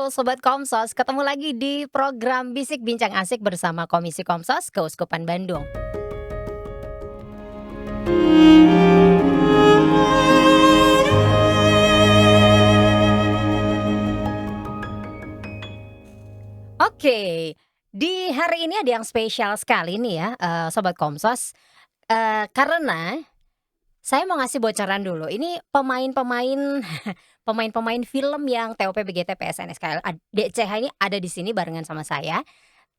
Halo Sobat Komsos, ketemu lagi di program Bisik Bincang Asik bersama Komisi Komsos Keuskupan Bandung. Oke, di hari ini ada yang spesial sekali nih ya, Sobat Komsos, karena saya mau ngasih bocoran dulu. Ini pemain-pemain pemain-pemain film yang TOP BGT PSNSKL DCH ini ada di sini barengan sama saya.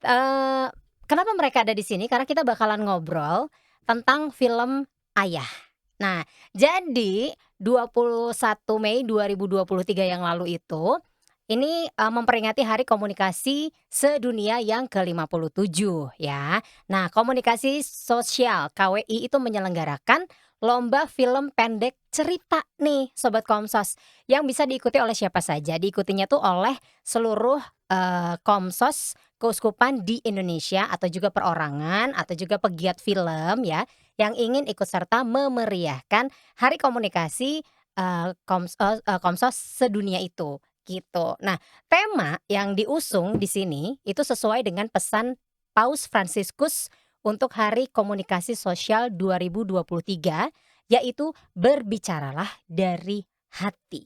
Eee, Kenapa mereka ada di sini? Karena kita bakalan ngobrol tentang film Ayah. Nah, jadi 21 Mei 2023 yang lalu itu, ini, memperingati Hari Komunikasi Sedunia yang ke-57 ya. Nah, Komunikasi Sosial KWI itu menyelenggarakan lomba film pendek cerita nih Sobat Komsos, yang bisa diikuti oleh siapa saja. Diikutinya tuh oleh seluruh, Komsos keuskupan di Indonesia atau juga perorangan atau juga pegiat film ya, yang ingin ikut serta memeriahkan Hari Komunikasi, Komsos Sedunia itu, gitu. Nah, tema yang diusung di sini itu sesuai dengan pesan Paus Fransiskus untuk Hari Komunikasi Sosial 2023, yaitu berbicaralah dari hati.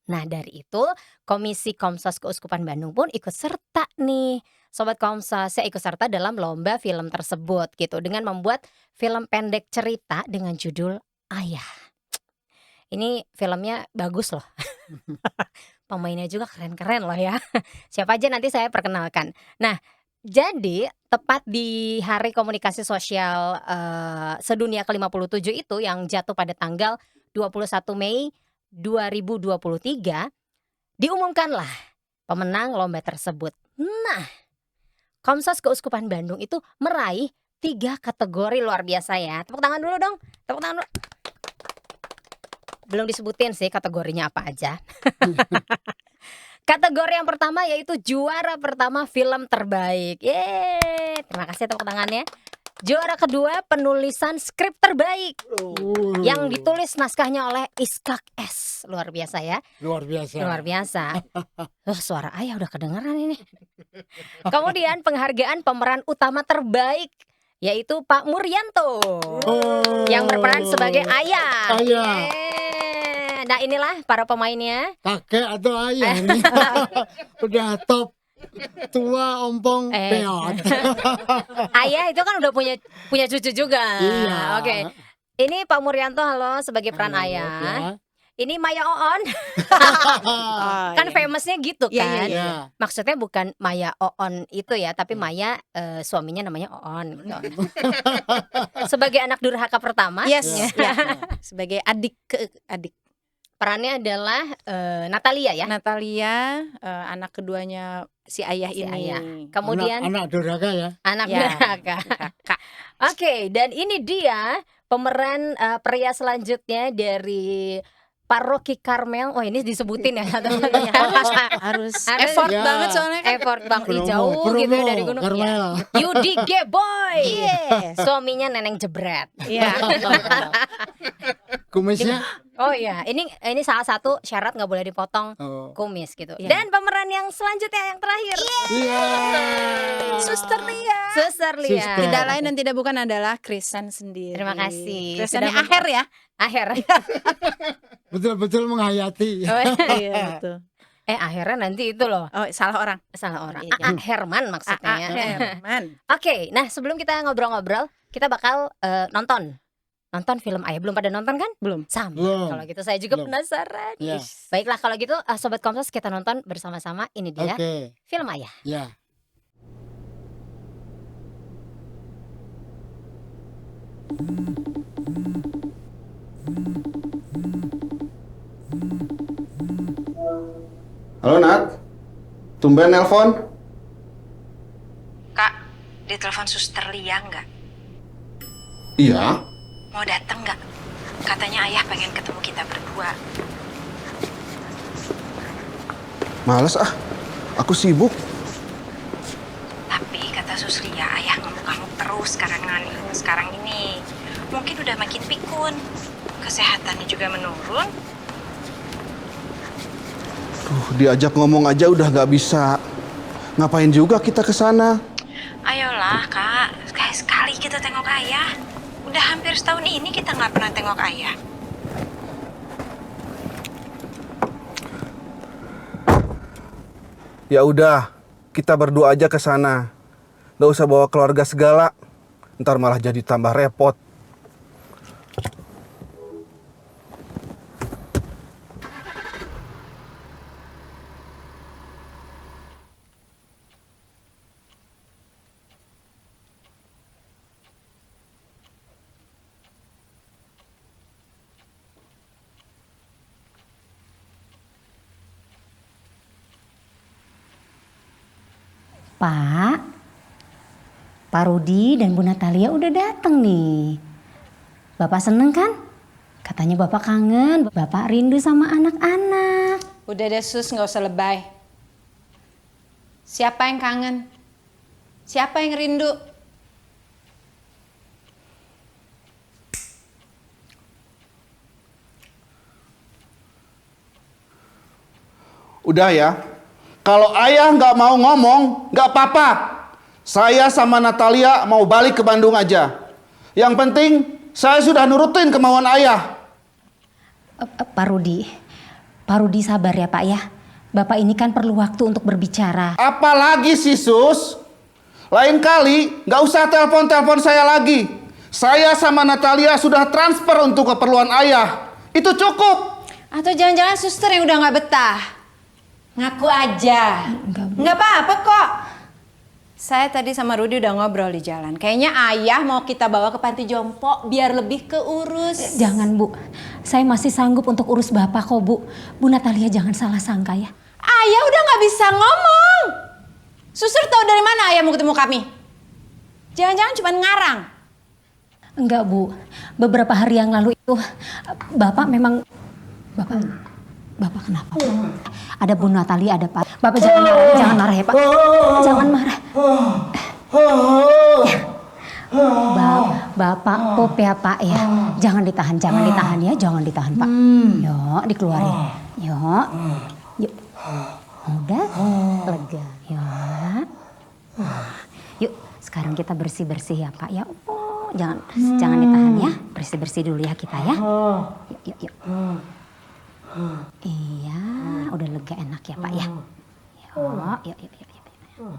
Nah, dari itu Komisi Komsos Keuskupan Bandung pun ikut serta nih. Sobat Komsos, saya ikut serta dalam lomba film tersebut gitu dengan membuat film pendek cerita dengan judul Ayah. Ini filmnya bagus loh. Pemainnya juga keren-keren loh ya. Siapa aja nanti saya perkenalkan. Nah, jadi tepat di Hari Komunikasi Sosial, Sedunia ke-57 itu yang jatuh pada tanggal 21 Mei 2023, diumumkanlah pemenang lomba tersebut. Nah, Komsos Keuskupan Bandung itu meraih 3 kategori luar biasa ya. Tepuk tangan dulu dong, tepuk tangan dulu. Belum disebutin sih kategorinya apa aja. Kategori yang pertama yaitu juara pertama film terbaik. Yeay, terima kasih tepuk tangannya. Juara kedua penulisan skrip terbaik yang ditulis naskahnya oleh Iskak S. Luar biasa ya. Luar biasa. Luar biasa. Suara ayah udah kedengeran ini. Kemudian penghargaan pemeran utama terbaik yaitu Pak Murianto yang berperan sebagai ayah. Ayah. Nah, inilah para pemainnya. Kakek atau ayah nih. Udah top. Tua ompong peot. Ayah itu kan udah punya cucu juga. Iya. Oke. Ini Pak Murianto, halo, sebagai peran Halo, ayah. ya. Ini Maya Oon. Kan famousnya gitu kan. Iya. Maksudnya bukan Maya Oon itu ya, tapi Maya suaminya namanya Oon gitu. Sebagai anak durhaka pertama. Yes, ya. sebagai adik. Perannya adalah Natalia ya. Natalia, anak keduanya si ayah Si ini. ayah. Kemudian anak durhaka ya. anak Ya. durhaka. Oke, dan ini dia pemeran pria selanjutnya dari Paroki Karmel. Oh, ini disebutin ya teman-teman. harus Harus. effort Ya. banget soalnya kan. Effort Bang Promo, jauh gitu ya dari gunung. Karmel. Yudi Geboy. Yes. Suaminya Neneng Jebret. Iya. Kumisnya. Oh iya, ini salah satu syarat nggak boleh dipotong Oh. kumis gitu. Iya. Dan pemeran yang selanjutnya yang terakhir, Iya. Suster Lia. Suster Lia. Suster. Tidak lain dan tidak bukan adalah Krisan sendiri. Terima kasih. Krisannya Sudah akhir ya. Akhir. Betul-betul menghayati. Iya betul. Akhirnya nanti itu loh, Oh salah orang. salah orang. Iya. AA Herman maksudnya ya. Herman. Oke, nah sebelum kita ngobrol-ngobrol, kita bakal nonton film Ayah. Belum pada nonton kan? Belum. Sama. Belum. Kalau gitu saya juga Belum. penasaran. Ya. Baiklah kalau gitu Sobat Komsos kita nonton bersama-sama. Ini dia Oke. film Ayah. Ya. Halo Nat, tumben nelpon? Kak, ditelepon Suster Lia nggak? Iya. Mau datang nggak? Katanya ayah pengen ketemu kita berdua. Males ah, aku sibuk. Tapi kata Sus Lia, ayah ngamuk-ngamuk terus sekarang ini. Mungkin udah makin pikun. Kesehatannya juga menurun. Diajak ngomong aja udah nggak bisa. Ngapain juga kita ke sana? Ayolah kak, sekali-sekali kita tengok ayah. Udah hampir setahun ini kita nggak pernah tengok ayah. Ya udah, kita berdua aja ke sana. Nggak usah bawa keluarga segala. Ntar malah jadi tambah repot. Pak Rudi dan Bu Natalia udah datang nih. Bapak seneng kan? Katanya Bapak kangen, Bapak rindu sama anak-anak. Udah deh Sus, nggak usah lebay. Siapa yang kangen? Siapa yang rindu? Udah ya, kalau ayah nggak mau ngomong, nggak apa-apa. Saya sama Natalia mau balik ke Bandung aja. Yang penting, saya sudah nurutin kemauan ayah. Pak Rudi sabar ya Pak ya. Bapak ini kan perlu waktu untuk berbicara. Apalagi sih Sus? Lain kali nggak usah telepon-telepon saya lagi. Saya sama Natalia sudah transfer untuk keperluan ayah. Itu cukup. Atau jangan-jangan suster yang udah nggak betah? Ngaku aja. Nggak apa-apa kok. Saya tadi sama Rudi udah ngobrol di jalan. Kayaknya ayah mau kita bawa ke panti jompo biar lebih keurus. Jangan Bu, saya masih sanggup untuk urus Bapak kok Bu. Bu Natalia jangan salah sangka ya. Ayah udah nggak bisa ngomong. Suster tahu dari mana ayah mau ketemu kami? Jangan-jangan cuma ngarang. Enggak Bu, beberapa hari yang lalu itu Bapak memang Bapak kenapa? Ada Bu Natalia, ada Pak. Bapak jangan marah ya Pak. Jangan marah. Bapak pop ya Pak ya. Jangan ditahan ya, jangan ditahan Pak. Yuk, dikeluarin. Yuk. Udah, lega. Yuk, sekarang kita bersih-bersih ya Pak ya. Oh, jangan ditahan ya. Bersih-bersih dulu ya kita ya. Yuk. Iya, udah lega enak ya Pak ya. Yuk.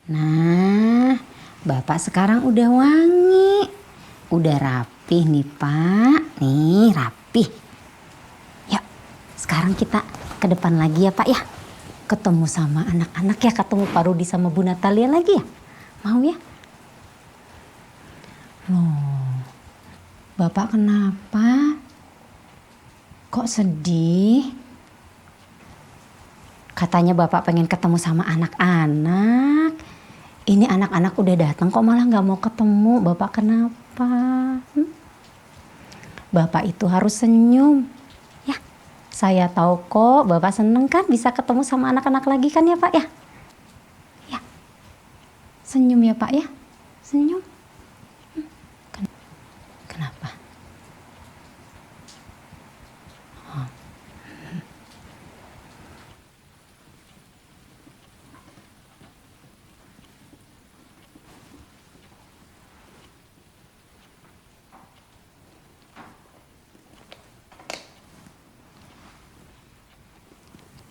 Nah, Bapak sekarang udah wangi. Udah rapih nih Pak. Nih rapih. Yuk, sekarang kita ke depan lagi ya Pak ya. Ketemu sama anak-anak ya. Ketemu Pak Rudi sama Bu Natalia lagi ya. Mau ya? Loh, Bapak kenapa? Kok sedih? Katanya Bapak pengen ketemu sama anak-anak. Ini anak-anak udah datang kok malah nggak mau ketemu. Bapak kenapa? Bapak itu harus senyum. Ya, saya tahu kok Bapak seneng kan bisa ketemu sama anak-anak lagi kan ya Pak ya? Ya, senyum ya Pak ya, senyum. Kenapa?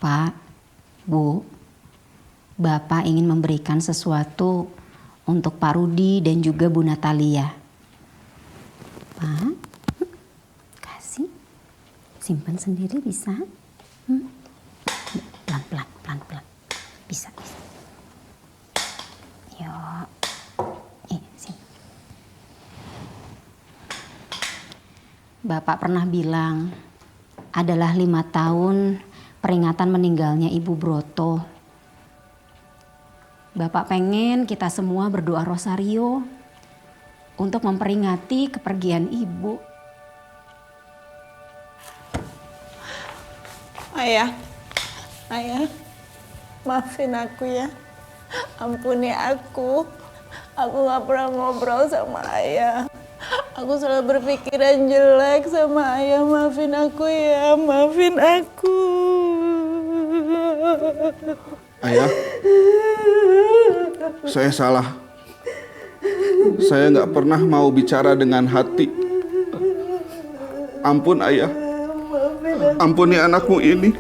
Pak, Bu, Bapak ingin memberikan sesuatu untuk Pak Rudi dan juga Bu Natalia. Pak, kasih, simpan sendiri bisa? Pelan-pelan, bisa. Yuk, sini. Bapak pernah bilang, adalah 5 tahun peringatan meninggalnya Ibu Broto. Bapak pengen kita semua berdoa rosario untuk memperingati kepergian Ibu. Ayah, maafin aku ya. Ampuni aku. Aku gak pernah ngobrol sama ayah. Aku selalu berpikiran jelek sama ayah. Maafin aku ya, maafin aku. Ayah, saya salah. Saya nggak pernah mau bicara dengan hati. Ampun ayah, ampuni anakmu ini.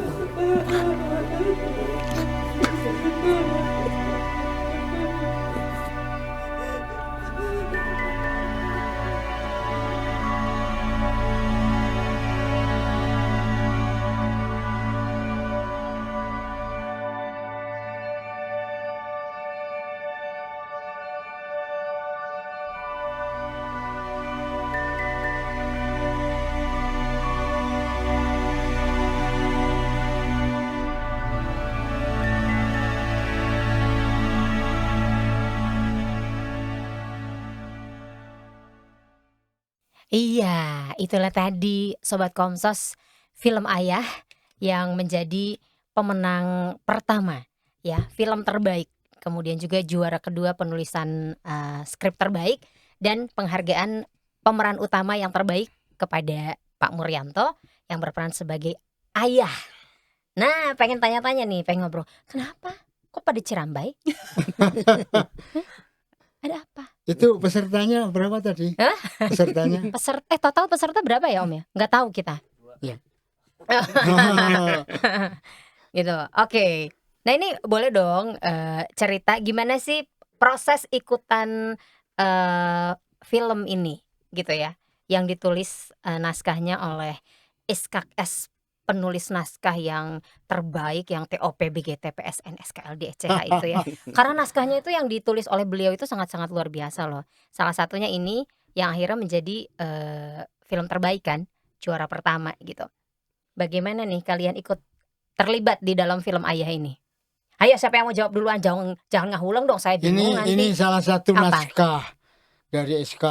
Iya, itulah tadi Sobat Komsos, film Ayah yang menjadi pemenang pertama ya, film terbaik. Kemudian juga juara kedua penulisan skrip terbaik dan penghargaan pemeran utama yang terbaik kepada Pak Muryanto yang berperan sebagai ayah. Nah, pengen tanya-tanya nih, pengen ngobrol. Kenapa? Kok pada Cirambai? Ada apa? Itu pesertanya berapa tadi? Hah? Pesertanya? Total peserta berapa ya Om ya? Nggak tahu kita. Iya. Gitu. Oke. Nah ini boleh dong cerita gimana sih proses ikutan film ini gitu ya, yang ditulis naskahnya oleh Iskak S, penulis naskah yang terbaik, yang TOP BGT PSN SKLD SCH itu ya. Karena naskahnya itu yang ditulis oleh beliau itu sangat-sangat luar biasa loh. Salah satunya ini yang akhirnya menjadi film terbaik kan, juara pertama gitu. Bagaimana nih kalian ikut terlibat di dalam film Ayah ini? Ayo siapa yang mau jawab duluan? Jangan ngahulang dong, saya bingung nanti. Ini salah satu Apa? naskah dari SK.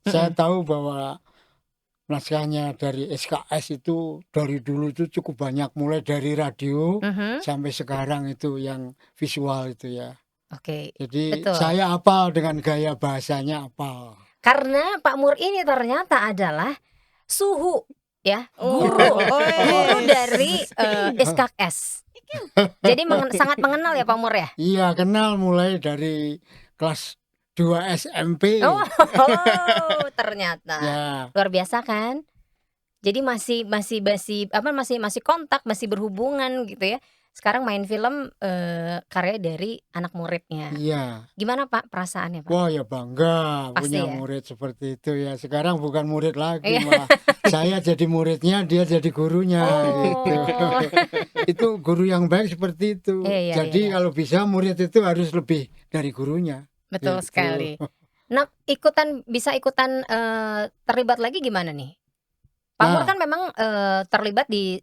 Saya tahu bahwa naskahnya dari SKS itu dari dulu itu cukup banyak, mulai dari radio sampai sekarang itu yang visual itu ya. Oke, Jadi betul. saya hafal dengan gaya bahasanya hafal. Karena Pak Mur ini ternyata adalah suhu ya, guru dari Iskak S. Jadi sangat mengenal ya Pak Mur ya. Iya, kenal mulai dari kelas 2 SMP. Oh, ternyata Ya, luar biasa kan. Jadi masih kontak, masih berhubungan gitu ya. Sekarang main film karya dari anak muridnya. iya. Gimana Pak perasaannya Pak? Wah ya bangga Pasti punya ya. murid seperti itu ya. Sekarang bukan murid lagi, Iya. malah saya jadi muridnya, dia jadi gurunya gitu. Oh. Itu guru yang baik seperti itu. Iya, Jadi iya. kalau bisa murid itu harus lebih dari gurunya. Betul Gitu. sekali. Nah, bisa ikutan terlibat lagi gimana nih? Pak Mur Nah. kan memang terlibat di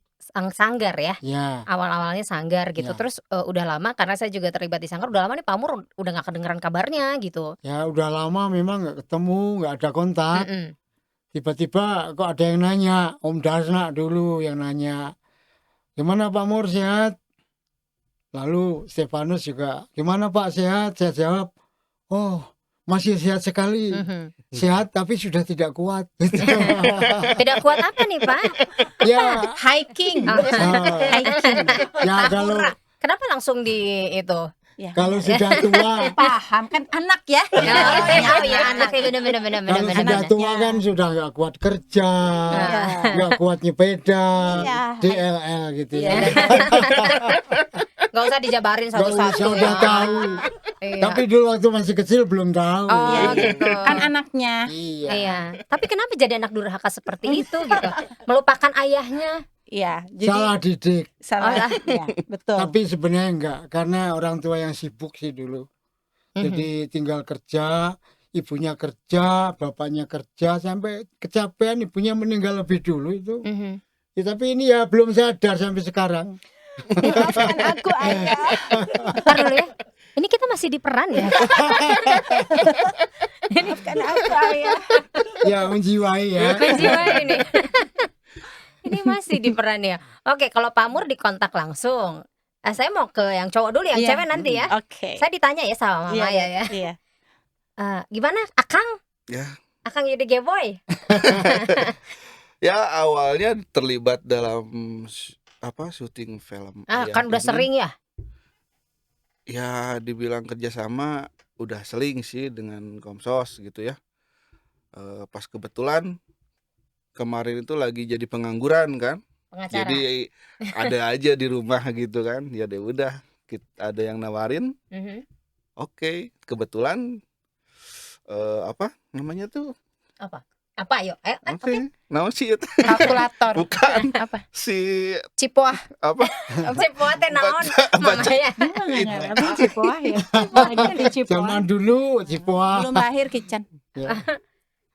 sanggar ya. Ya, Awal-awalnya sanggar gitu. Ya. Terus udah lama karena saya juga terlibat di sanggar, udah lama nih Pak Mur udah gak kedengeran kabarnya gitu. ya udah lama memang nggak ketemu, nggak ada kontak. Mm-mm. Tiba-tiba kok ada yang nanya, Om Darsna dulu yang nanya, gimana Pak Mur sehat? Lalu Stefanus juga, gimana Pak sehat? Saya jawab, oh masih sehat sekali, Mhm. sehat tapi sudah tidak kuat. Tidak kuat apa nih Pak? Ya, Hiking. Ah. Hiking. ya kalau Kenapa langsung di itu? Ya. kalau sudah tua, Paham kan anak ya. Oh iya anaknya bener. kalau sudah tua kan sudah nggak kuat kerja, nggak kuat nyepeda, Iya. DLL gitu ya. Gak usah dijabarin Nggak usah satu-satu udah ya. tahu. Iya. Tapi dulu waktu masih kecil belum tahu. Oh gitu. Kan anaknya. Iya. Iya. Tapi kenapa jadi anak durhaka seperti itu gitu? Melupakan ayahnya. Iya, jadi Salah didik. salah. Ya, betul. Tapi sebenarnya enggak, karena orang tua yang sibuk sih dulu. Jadi tinggal kerja, ibunya kerja, bapaknya kerja, sampai kecapean ibunya meninggal lebih dulu itu. Mhm. Ya, tapi ini ya belum sadar sampai sekarang. Maafkan aku ayah. Ntar dulu ya. Ini kita masih di peran ya. Maafkan aku ayah. Ya menjiwai ya. Menjiwai ini. Ini masih di peran ya. Oke, kalau Pak Mur dikontak langsung. Saya mau ke yang cowok dulu, yang Iya. cewek nanti ya. Oke. Saya ditanya ya sama Mama ya. Iya. Gimana Akang? Ya, Akang Yudi Geboy. Ya awalnya terlibat dalam syuting film Ayah Kan udah ini. sering ya. Ya dibilang kerjasama udah sering sih dengan Komsos gitu ya. Pas kebetulan kemarin itu lagi jadi pengangguran kan. Pengacara. Jadi ada aja di rumah gitu kan. Ya deh udah ada yang nawarin. Mhm. Oke, kebetulan apa namanya tuh? Apa ayo? Oke. Naon sih eta? Kalkulator. Bukan. Apa? Si Cipoah. apa? Cipoa teh naon? Baca. Mamanya. Apa Cipoah ya? Cipoah di Cipoah. Zaman dulu Cipoa. Belum lahir Kican. Ya,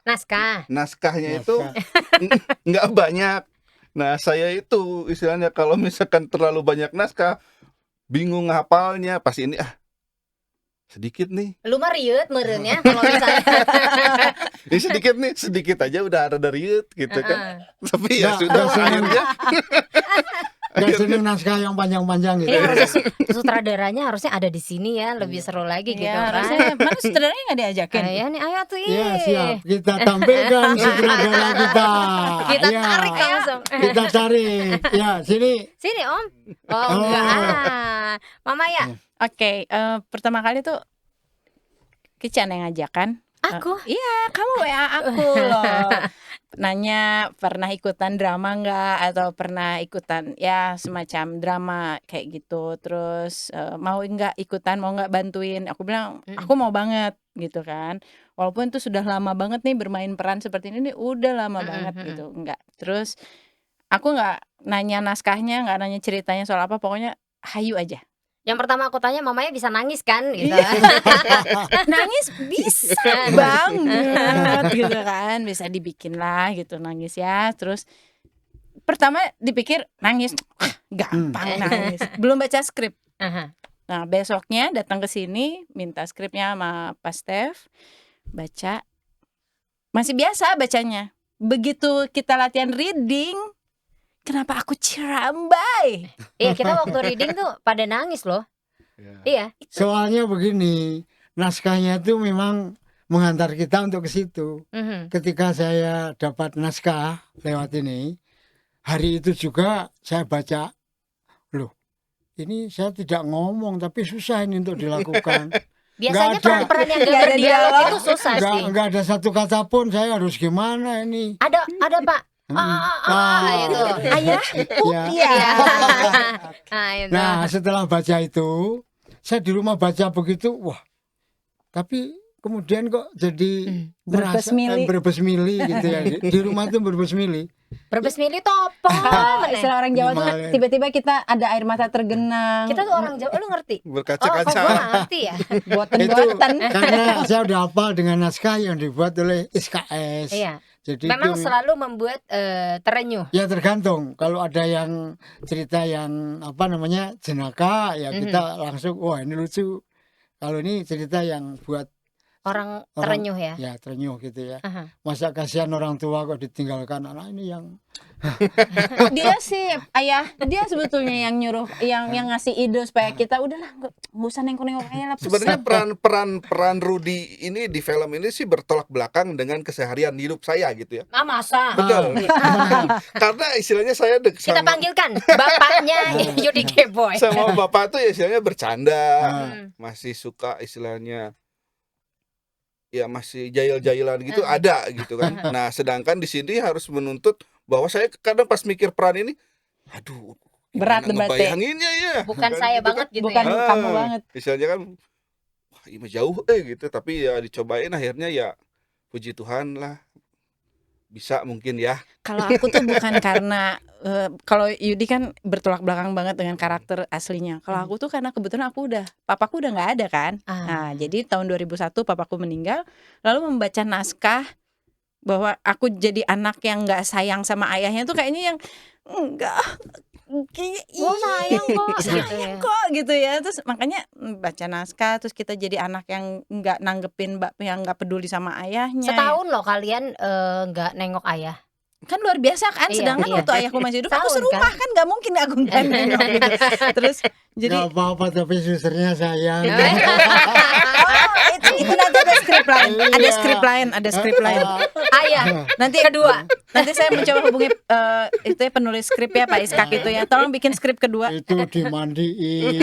Naskah. Naskahnya itu naskah. nggak banyak. Nah saya itu istilahnya kalau misalkan terlalu banyak naskah bingung ngapalnya pas ini sedikit nih. Lu mah rieuh meureun ya kalau misalnya. Ini sedikit nih, sedikit aja udah ada riut gitu kan. Tapi ya Nggak, sudah nggak seneng. akhirnya Gak seneng naskah yang panjang-panjang gitu. Ini harusnya sutradaranya harusnya ada di sini ya, lebih seru lagi gitu Iya, kan. harusnya mana saudaranya nggak diajakin? Ya nih ayo tuh Ya siap, kita tampilkan sutradara kita. Kita Ya, tarik langsung. kita tarik. Ya sini. Sini Om. Oh enggak. Mama ya. Oke, pertama kali tuh Kican yang ngajak kan. Aku. Iya, kamu WA aku loh. Nanya pernah ikutan drama nggak atau pernah ikutan ya semacam drama kayak gitu. Terus mau nggak ikutan, mau nggak bantuin? Aku bilang aku mau banget gitu kan. Walaupun itu sudah lama banget nih bermain peran seperti ini nih, udah lama banget gitu. Enggak. Terus aku nggak nanya naskahnya, nggak nanya ceritanya soal apa, pokoknya hayu aja. Yang pertama aku tanya mamanya bisa nangis kan gitu. Nangis bisa banget gitu kan, bisa dibikin lah gitu nangis ya. Terus pertama dipikir nangis gampang nangis, belum baca skrip. Aha. Nah besoknya datang ke sini minta skripnya sama Pak Stef, baca masih biasa bacanya. Begitu kita latihan reading, kenapa aku cirambai? Iya kita waktu reading tuh pada nangis loh. Iya. Soalnya begini, naskahnya itu memang menghantar kita untuk ke situ. Mhm. Ketika saya dapat naskah lewat ini, hari itu juga saya baca, loh ini saya tidak ngomong tapi susah ini untuk dilakukan. Biasanya ada. peran-peran yang gak Nggak ada berdialog dialog. itu susah sih. Nggak ada satu kata pun, saya harus gimana ini. Ada Pak. Gitu. Ayah, Ya. iya. Itu. Nah setelah baca itu, saya di rumah baca begitu, wah tapi kemudian kok jadi Berbes mili. berbes mili gitu ya. Di rumah tuh berbes mili. Berbes milih topo. Istilah orang Jawa tuh Gimana? tiba-tiba kita ada air mata tergenang. Kita tuh orang Jawa, lu ngerti? Oh, kok berkaca-kaca. gua nggak ngerti ya? Buatan-buatan. Karena saya udah hafal dengan naskah yang dibuat oleh SKS. Iya. Jadi Memang itu, selalu membuat terenyuh. ya tergantung. Kalau ada yang cerita yang apa namanya jenaka, ya kita langsung wah ini lucu. Kalau ini cerita yang buat Orang terenyuh ya. ya terenyuh gitu ya. Aha. Masa kasihan orang tua kok ditinggalkan anak ini yang Dia sih ayah, dia sebetulnya yang nyuruh, yang ngasih ide supaya kita udahlah nggak usah nengok-nengok ayah lah. Sebenarnya peran Rudy ini di film ini sih bertolak belakang dengan keseharian hidup saya gitu ya. Masa? Betul. Karena istilahnya saya Kita panggilkan bapaknya Yudi Geboy. sama bapak tuh ya istilahnya bercanda, Hmm. masih suka istilahnya ya masih jahil-jahilan gitu ada gitu kan. Nah, sedangkan di sini harus menuntut bahwa saya kadang pas mikir peran ini, aduh, Berat gimana debatnya. ngebayanginnya ya. Bukan Kan saya gitu banget kan. gitu Bukan ya. kamu banget. Misalnya kan, wah ini jauh gitu, tapi ya dicobain akhirnya ya puji Tuhan lah bisa mungkin ya. Kalau aku tuh bukan karena kalau Yudi kan bertolak belakang banget dengan karakter aslinya. Kalau aku tuh karena kebetulan papaku udah nggak ada kan. Nah, jadi tahun 2001 papaku meninggal, lalu membaca naskah bahwa aku jadi anak yang nggak sayang sama ayahnya tuh kayaknya yang enggak. Oh sayang kok gitu ya. Kok gitu ya. Terus makanya baca naskah, terus kita jadi anak yang nggak nanggepin, yang nggak peduli sama ayahnya. Setahun loh kalian nggak nengok ayah. Kan luar biasa kan, Iya, sedangkan iya. waktu ayahku masih hidup aku Setahun, serumah kan nggak mungkin aku nggak nengok gitu. Terus jadi nggak apa-apa tapi susternya sayang. itu nanti ada ada skrip lain. Ayah. Nanti kedua. Nanti saya mencoba hubungi itu ya penulis skrip ya Pak Iskak itu ya. Tolong bikin skrip kedua. Itu dimandiin,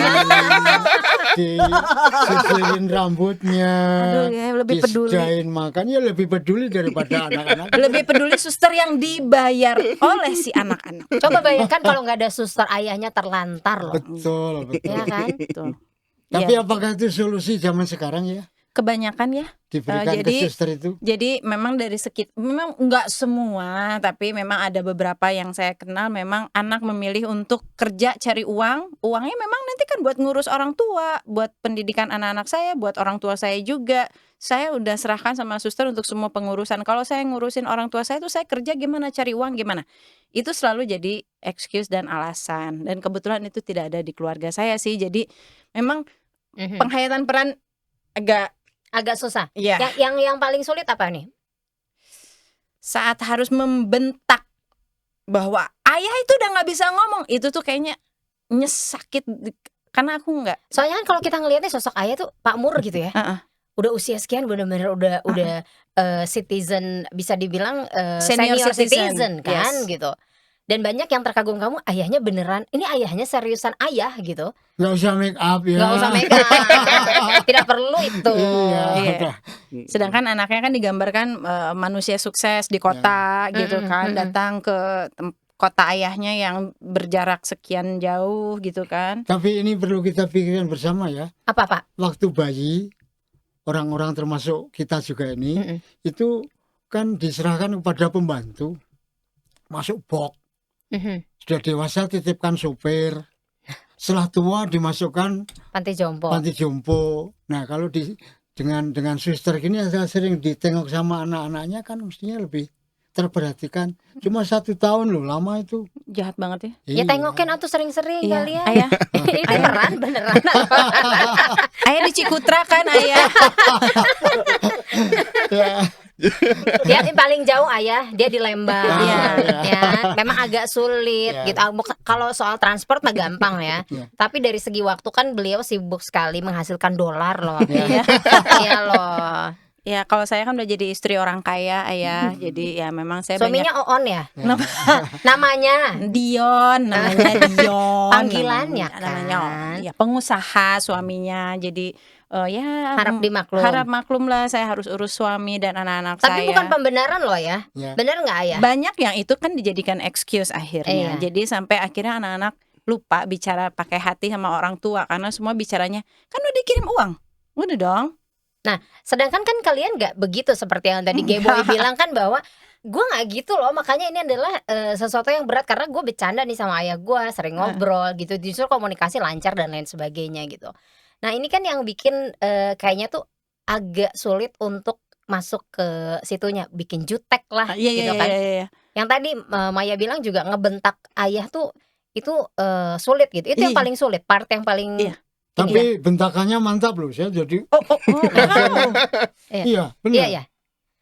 disisirin rambutnya, Aduh, ya, lebih peduli. disediain makan, ya lebih peduli daripada anak-anak. Lebih peduli suster yang dibayar oleh si anak-anak. Coba bayangkan kalau nggak ada suster, ayahnya terlantar loh. Betul, betul. Ya kan? Betul. Tapi Ya, apakah itu solusi zaman sekarang ya? kebanyakan ya. Diberikan jadi- ke suster itu? Jadi memang dari memang enggak semua, tapi memang ada beberapa yang saya kenal memang anak memilih untuk kerja cari uang. Uangnya memang nanti kan buat ngurus orang tua, buat pendidikan anak-anak saya, buat orang tua saya juga. Saya udah serahkan sama suster untuk semua pengurusan. Kalau saya ngurusin orang tua saya tuh saya kerja gimana, cari uang gimana. Itu selalu jadi excuse dan alasan. Dan kebetulan itu tidak ada di keluarga saya sih. Jadi memang Mhm. penghayatan peran Agak susah. ya Yang paling sulit apa nih? saat harus membentak bahwa ayah itu udah nggak bisa ngomong, itu tuh kayaknya sakit karena aku nggak. Soalnya kan kalau kita ngelihatnya sosok ayah tuh Pak Mur gitu ya. Heeh. Udah usia sekian benar-benar udah citizen, bisa dibilang Senior senior citizen, citizen kan yes. gitu. Dan banyak yang terkagum kamu, ayahnya beneran, ini ayahnya seriusan ayah gitu. Nggak usah make up ya. Nggak usah make up. Tidak perlu itu. Iya. Iya. udah. Sedangkan anaknya kan digambarkan manusia sukses di kota gitu kan, datang ke kota ayahnya yang berjarak sekian jauh gitu kan. Tapi ini perlu kita pikirkan bersama ya. Apa Pak? Waktu bayi, orang-orang termasuk kita juga ini, itu kan diserahkan kepada pembantu. Masuk box. Sudah dewasa titipkan sopir. Setelah tua dimasukkan Panti jompo. panti jompo. Nah kalau dengan suster gini saya sering ditengok sama anak-anaknya kan mestinya lebih terperhatikan. Cuma 1 tahun loh, lama itu. Jahat banget ya. Ya tengokin atuh sering-sering Iya. kali ya. Ayah, Ini beneran. ayah di Cikutra kan ayah. Ya, Dia yang paling jauh ayah, dia di Lembang. Iya. Ya, memang agak sulit Iya. gitu. Kalau soal transport mah gampang ya. Iya. Tapi dari segi waktu kan beliau sibuk sekali menghasilkan dolar loh. Iya. Iya loh. Ya kalau saya kan udah jadi istri orang kaya ayah. Jadi ya memang saya Suaminya Oon ya? Kenapa? Namanya. Dion namanya Dion Panggilannya namanya kan. ya pengusaha suaminya jadi ya Harap dimaklum. harap maklum lah saya harus urus suami dan anak-anak Tapi saya. bukan pembenaran loh ya. ya. Bener nggak ayah? Banyak yang itu kan dijadikan excuse akhirnya. Iya. Jadi sampai akhirnya anak-anak lupa bicara pakai hati sama orang tua karena semua bicaranya kan udah dikirim uang. Udah dong. Sedangkan kan kalian nggak begitu seperti yang tadi Geboy bilang kan, bahwa gue nggak gitu loh. Makanya ini adalah sesuatu yang berat karena gue bercanda nih sama ayah gue, sering ngobrol gitu, justru komunikasi lancar dan lain sebagainya gitu. Nah ini kan yang bikin kayaknya tuh agak sulit untuk masuk ke situnya, bikin jutek lah gitu kan. Iya. Yang tadi Maya bilang juga ngebentak ayah tuh itu sulit gitu. Itu yang Iya. paling sulit, part yang paling Iya. Tapi bentakannya mantap loh, saya jadi Oh, iya benar. Iya ya.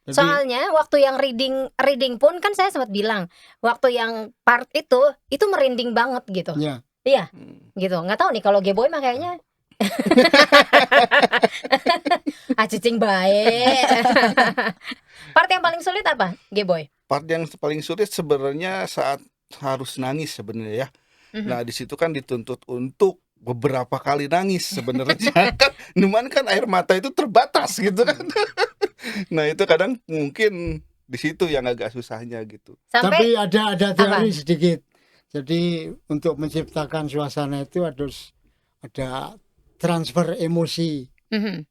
Jadi, Soalnya waktu yang reading pun kan saya sempat bilang, waktu yang part itu merinding banget gitu. ya. Iya, gitu. Nggak tahu nih kalau Geboy mah kayaknya cicing baik. Part yang paling sulit apa, Geboy? Part yang paling sulit sebenarnya saat harus nangis sebenarnya ya. Nah di situ kan dituntut untuk beberapa kali nangis sebenarnya kan, cuman kan air mata itu terbatas gitu kan. Nah itu kadang mungkin di situ yang agak susahnya gitu. Sampai Tapi ada teori sedikit. Jadi untuk menciptakan suasana itu harus ada transfer emosi.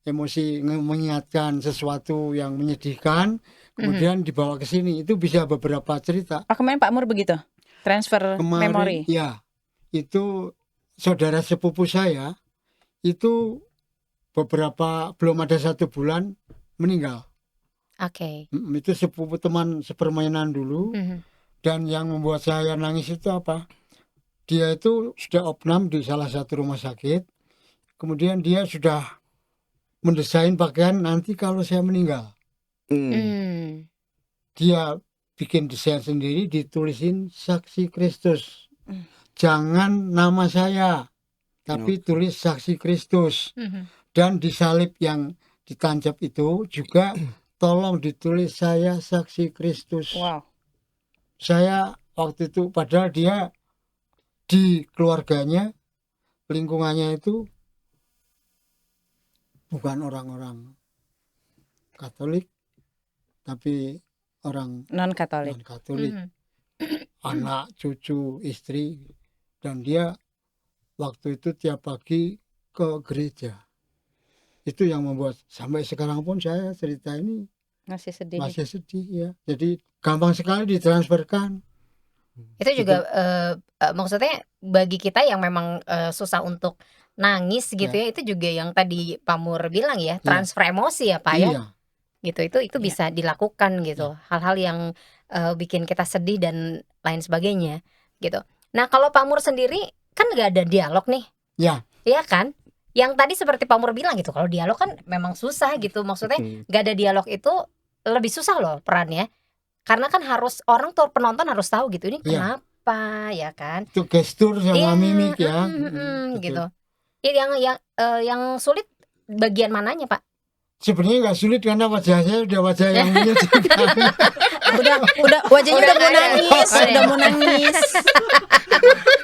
Emosi mengingatkan sesuatu yang menyedihkan, kemudian dibawa ke sini. Itu bisa beberapa cerita. kemarin Pak Mur begitu. Transfer Kemarin, memori. ya, itu saudara sepupu saya itu belum ada 1 bulan meninggal. Oke. Itu sepupu teman sepermainan dulu. Dan yang membuat saya nangis itu apa? Dia itu sudah opnam di salah satu rumah sakit. Kemudian dia sudah mendesain pakaian nanti kalau saya meninggal. Dia bikin desain sendiri, ditulisin Saksi Kristus. Jangan nama saya, tapi tulis Saksi Kristus. Dan disalib yang ditancap itu juga tolong ditulis saya saksi Kristus. Wow. Saya waktu itu padahal dia di keluarganya, lingkungannya itu bukan orang-orang Katolik, tapi orang Non-Katolik. non-Katolik, Mhm. anak, cucu, istri, dan dia waktu itu tiap pagi ke gereja. Itu yang membuat sampai sekarang pun saya cerita ini Masih sedih. masih sedih ya. Jadi gampang sekali ditransferkan. Itu juga maksudnya bagi kita yang memang susah untuk nangis gitu ya, itu juga yang tadi Pak Mur bilang ya, transfer emosi ya Pak ya, Iya, gitu. Itu bisa dilakukan gitu, hal-hal yang bikin kita sedih dan lain sebagainya gitu. Nah kalau Pak Mur sendiri kan nggak ada dialog nih, ya, ya kan? Yang tadi seperti Pak Mur bilang gitu, kalau dialog kan memang susah gitu, maksudnya nggak ada dialog itu lebih susah loh perannya. Karena kan harus orang tuh penonton harus tahu gitu ini Iya. kenapa ya kan? itu gestur sama Iya, mimik ya. gitu. Gitu. Yang sulit bagian mananya Pak? Sebenarnya nggak sulit karena wajah saya udah wajah yang menyedihkan. Udah wajahnya Udah udah mau ada. nangis, Oh, udah mau nangis.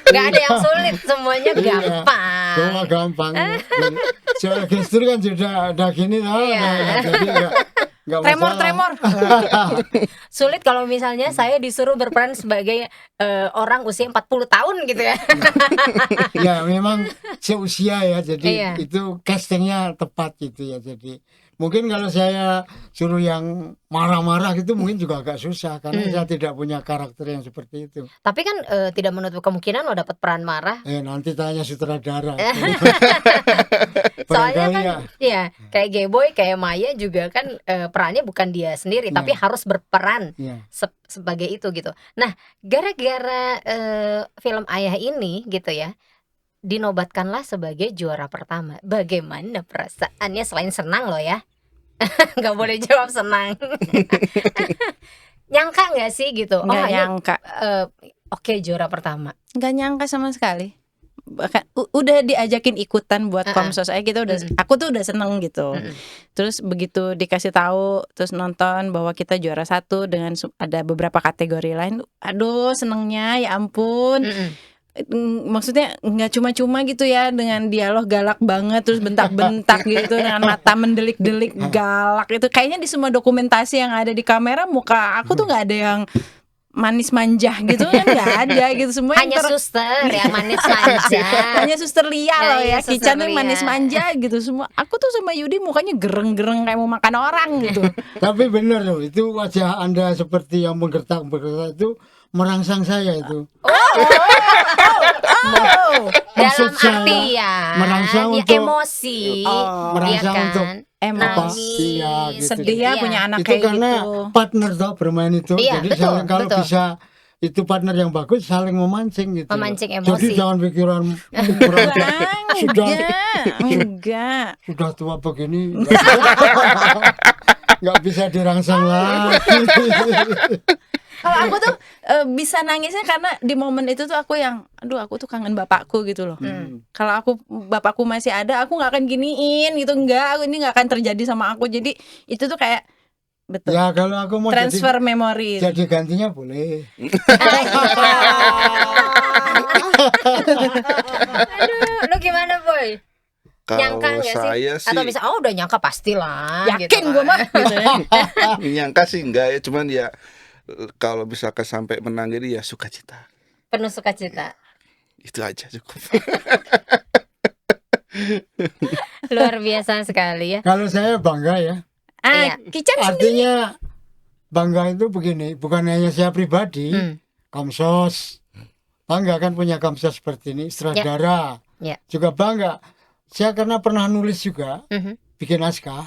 Gak ada yang sulit, semuanya Iya. gampang. Semua gampang. Dan soal gestur kan sudah gini lah. Iya. Jadi nggak masalah. Tremor. Sulit kalau misalnya saya disuruh berperan sebagai orang usia 40 tahun gitu ya. Ya memang seusia ya, jadi Iya. itu castingnya tepat gitu ya. Jadi mungkin kalau saya suruh yang marah-marah gitu mungkin juga agak susah karena saya tidak punya karakter yang seperti itu. Tapi kan tidak menutup kemungkinan lo dapat peran marah. Nanti tanya sutradara. Soalnya Barangkali kan ya. iya, kayak Gayboy, kayak Maya juga kan perannya bukan dia sendiri, tapi harus berperan Ya. sebagai itu gitu. Nah, gara-gara film Ayah ini gitu ya, dinobatkanlah sebagai juara pertama. Bagaimana perasaannya selain senang loh ya? Nggak boleh jawab senang. Nyangka nggak sih gitu? Nggak ini, nyangka. Oke, juara pertama. Nggak nyangka sama sekali. Bahkan udah diajakin ikutan buat Komsos aja kita udah aku tuh udah seneng gitu. Terus begitu dikasih tahu terus nonton bahwa kita juara 1 dengan ada beberapa kategori lain, aduh senengnya ya ampun. Maksudnya nggak cuma-cuma gitu ya dengan dialog galak banget terus bentak-bentak gitu dengan mata mendelik-delik galak itu kayaknya di semua dokumentasi yang ada di kamera muka aku tuh nggak ada yang manis manja gitu kan nggak ada gitu semua Hanya suster yang manis manja. hanya suster Lia loh Iya, ya suster Kican yang Lia. manis manja gitu semua aku tuh sama Yudi mukanya gereng-gereng kayak mau makan orang gitu. Tapi benar loh, itu wajah Anda seperti yang menggertak itu merangsang saya itu. Dalam Maksud saya, artian merangsang ya, untuk- emosi, merangsang ya untuk kan? emosi Iya, gitu. sedih ya Iya. punya anak Itu kayak karena gitu. partner toh bermain itu. Iya, Jadi betul, saling, kalau betul. bisa itu partner yang bagus saling memancing gitu. Memancing Jadi emosi. jangan pikiran ukuran sudah Enggak. tua begini nggak bisa dirangsang lagi. Kalau aku tuh bisa nangisnya karena di momen itu tuh aku yang aduh aku tuh kangen bapakku gitu loh. Kalau aku bapakku masih ada aku nggak akan giniin gitu, enggak, ini nggak akan terjadi sama aku. Jadi itu tuh kayak betul Ya kalau aku mau transfer memori. jadi gantinya boleh. Aduh, lu gimana boy? Nyangka Kalau nggak saya sih? sih Atau bisa udah nyangka pastilah. Yakin gitu gue kan. mah gitu ya. nyangka sih enggak ya, cuman ya kalau bisa sampai menang jadi ya sukacita. Penuh sukacita. Itu aja cukup. Luar biasa sekali ya. Kalau saya bangga ya. Iya. Kican Artinya bangga itu begini, bukan hanya saya pribadi, Komsos bangga kan punya Komsos seperti ini, sutradara Ya. juga bangga. Saya karena pernah nulis juga, Mhm. bikin naskah.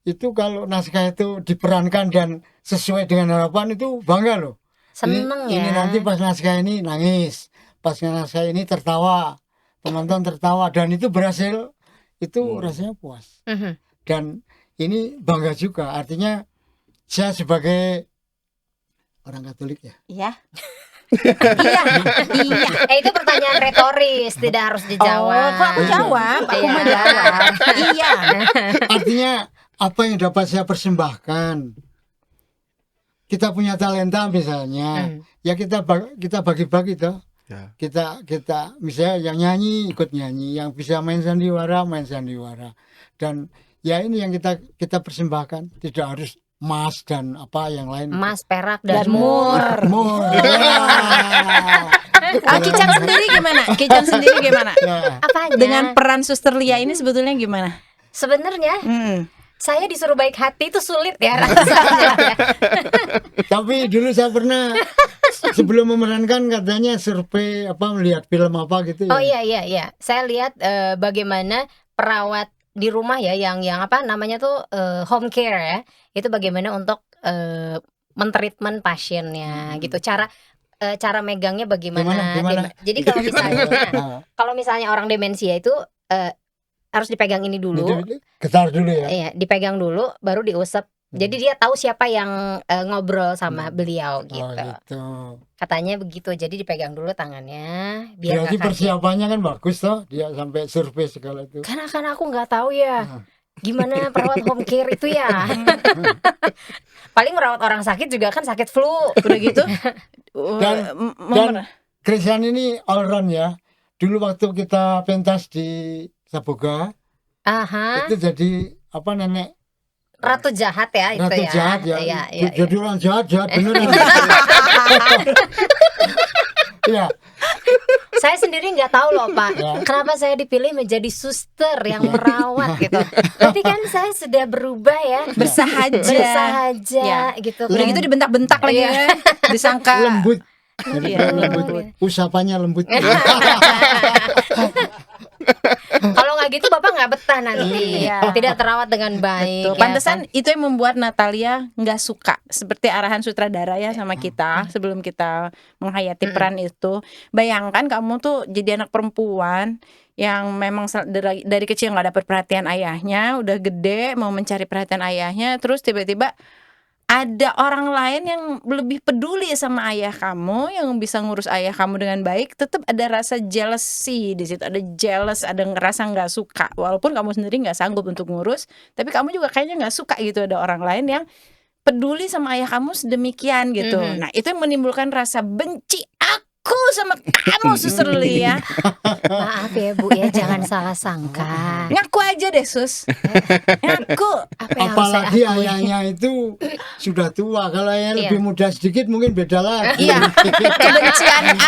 Itu kalau naskah itu diperankan dan sesuai dengan harapan itu bangga loh. Seneng Ini ya. nanti pas naskah ini nangis, pas naskah ini tertawa, penonton tertawa dan itu berhasil, itu rasanya puas. Mhm. Dan ini bangga juga, artinya saya sebagai orang Katolik ya. iya. Iya. Itu pertanyaan retoris, tidak harus dijawab. Oh, kok aku jawab? Aku Iya. mah jawab. Iya. Artinya apa yang dapat saya persembahkan. Kita punya talenta misalnya, ya kita bagi-bagi toh. Ya. Kita misalnya yang nyanyi ikut nyanyi, yang bisa main sandiwara main sandiwara. Dan ya ini yang kita persembahkan, tidak harus emas dan apa yang lain. Emas, perak dan Dan mur. Mur. Ya. Kican sendiri gimana? Kican sendiri gimana? Ya. Apanya? Dengan peran Suster Lia ini sebetulnya gimana? Sebenarnya Hmm. saya disuruh baik hati itu sulit ya rasanya ya. Tapi dulu saya pernah sebelum memerankan katanya survei apa melihat film apa gitu ya. Oh iya. Saya lihat bagaimana perawat di rumah ya yang apa namanya tuh home care ya. Itu bagaimana untuk mentreatment pasiennya gitu. Cara megangnya bagaimana. Gimana? Jadi kalau misalnya Nah, kalau misalnya orang demensia itu harus dipegang ini dulu. getar dulu ya. Iya, dipegang dulu baru diusap. Jadi dia tahu siapa yang ngobrol sama beliau Oh gitu. gitu. Katanya begitu. Jadi dipegang dulu tangannya biar Berarti nggak kaget. persiapannya kan bagus toh, dia sampai survei segala itu. Karena kan aku nggak tahu ya gimana perawat home care itu ya. Paling merawat orang sakit juga kan sakit flu. Udah gitu. Dan Christian ini all round ya. Dulu waktu kita pentas di Saboga Aha, itu jadi apa nenek ratu jahat ya itu ratu ya. jahat ya. Iya. Jadi orang jahat beneran. Iya. Saya sendiri nggak tahu loh Pak, Ya. kenapa saya dipilih menjadi suster yang merawat gitu. Tapi kan saya sudah berubah ya, Bersahaja. bersahaja Ya. gitu. Udah kan. gitu dibentak-bentak lagi Iya. ya. Disangka Lembut. Jadi Iya. lembut. Usapannya lembut. Kalau nggak gitu Bapak nggak betah nanti, Iya. tidak terawat dengan baik. Betul. ya Pantesan kan? itu yang membuat Natalia nggak suka seperti arahan sutradara ya sama kita sebelum kita menghayati peran itu. Bayangkan kamu tuh jadi anak perempuan yang memang dari kecil nggak dapet perhatian ayahnya, udah gede mau mencari perhatian ayahnya, terus tiba-tiba ada orang lain yang lebih peduli sama ayah kamu, yang bisa ngurus ayah kamu dengan baik. Tetap ada rasa jealousy di situ, ada jealous, ada ngerasa nggak suka. Walaupun kamu sendiri nggak sanggup untuk ngurus, tapi kamu juga kayaknya nggak suka gitu ada orang lain yang peduli sama ayah kamu sedemikian gitu. Nah itu yang menimbulkan rasa benci aku sama kamu, Suster Lia. Maaf ya Bu ya, jangan salah sangka. Ngaku aja deh Sus. Ngaku. Apa yang harus saya Apalagi akui? ayahnya itu sudah tua. Kalau ayahnya Iya. lebih muda sedikit mungkin beda lagi. Iya, kebencian aku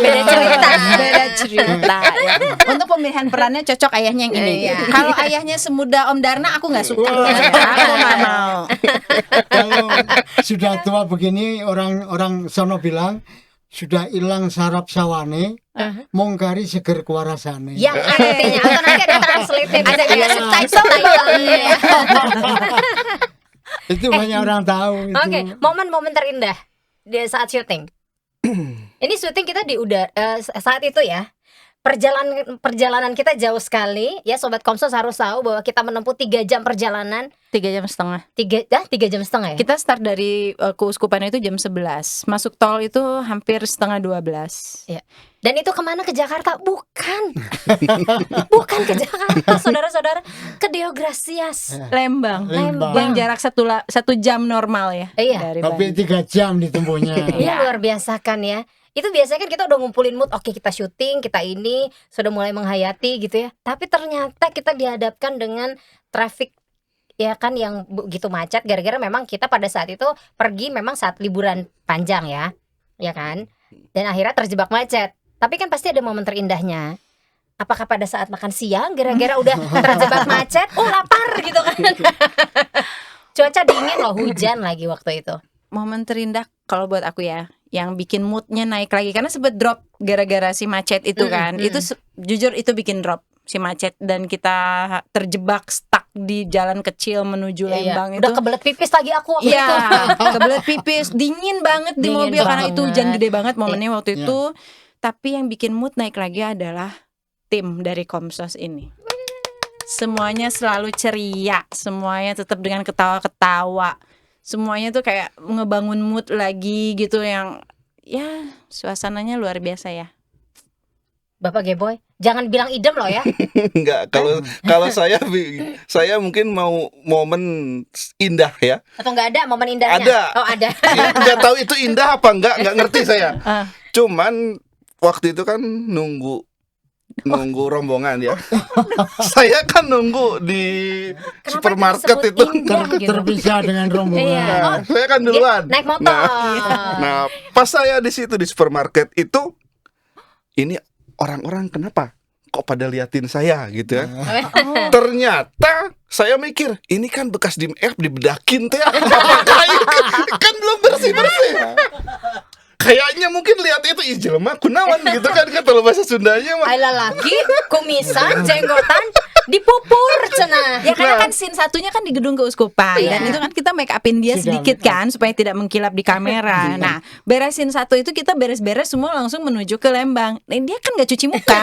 beda cerita. beda cerita ya. Untuk pemilihan perannya cocok ayahnya yang ini. Iya. Kalau ayahnya semuda Om Darna aku nggak suka. Wah. Aku nggak mau. Kalau sudah tua begini orang sono bilang sudah hilang sarap sawane, mongkari seger kuarasane. Yang artinya atau nanti ada translate-nya bisa Ada juga subtitle. Itu banyak orang tahu itu. Oke, momen-momen terindah di saat syuting. Ini syuting kita di udara saat itu ya. Perjalanan kita jauh sekali ya, Sobat Komsos harus tahu bahwa kita menempuh 3 jam perjalanan. 3,5 jam. 3 jam setengah ya. Kita start dari keuskupan itu jam 11. Masuk tol itu hampir setengah 12. Ya. Dan itu kemana? Ke Jakarta? Bukan. Bukan ke Jakarta, saudara-saudara. Ke Deogracias. Lembang. Lembang. Yang jarak 1 jam normal ya. Iya. Dari Tapi Bandung. 3 jam ditempuhnya. Ini luar biasa kan ya. Itu biasanya kan kita udah ngumpulin mood, oke kita syuting, kita ini sudah mulai menghayati gitu ya. Tapi ternyata kita dihadapkan dengan traffic ya kan yang begitu macet, gara-gara memang kita pada saat itu pergi memang saat liburan panjang ya. Ya kan? Dan akhirnya terjebak macet. Tapi kan pasti ada momen terindahnya. Apakah pada saat makan siang gara-gara udah terjebak macet, oh lapar gitu kan. Cuaca dingin loh, hujan lagi waktu itu. Momen terindah kalau buat aku ya, yang bikin moodnya naik lagi karena sempet drop gara-gara si macet itu kan. Itu jujur itu bikin drop si macet dan kita terjebak stuck di jalan kecil menuju Lembang itu. Udah kebelet pipis lagi aku waktu Iya, itu. kebelet pipis, dingin banget di Dingin mobil karena itu hujan banget. gede banget momennya waktu Iya. itu. Tapi yang bikin mood naik lagi adalah tim dari Komsos ini. Semuanya selalu ceria, semuanya tetap dengan ketawa-ketawa. Semuanya tuh kayak ngebangun mood lagi gitu yang ya suasananya luar biasa ya. Bapak Geboy, jangan bilang idem loh ya. Enggak, kalau saya mungkin mau momen indah ya. Atau nggak ada momen indahnya? Ada. Oh ada. Ya, nggak tahu itu indah apa enggak ngerti saya. Cuman waktu itu kan nunggu rombongan ya. Saya kan nunggu di Kenapa supermarket disebut itu. indah gitu? Terpisah dengan rombongan. Iya. Nah, saya kan duluan. Naik motor. Nah, pas saya di situ di supermarket itu, ini orang-orang kenapa kok pada liatin saya gitu ya? Ternyata saya mikir ini kan bekas di MF dibedakin teh, apakah ini kan belum bersih. Kayaknya mungkin lihat itu ih jelema kunaon gitu kan kalau bahasa Sundanya mah. Ay lalaki, kumisan, jenggotan, dipupur cenah. Ya karena Nah. kan scene satunya kan di gedung keuskupan Iya. dan itu kan kita make upin dia Sudah sedikit make up. kan supaya tidak mengkilap di kamera. Nah, beres scene satu itu kita beres-beres semua langsung menuju ke Lembang. Nah, dia kan nggak cuci muka.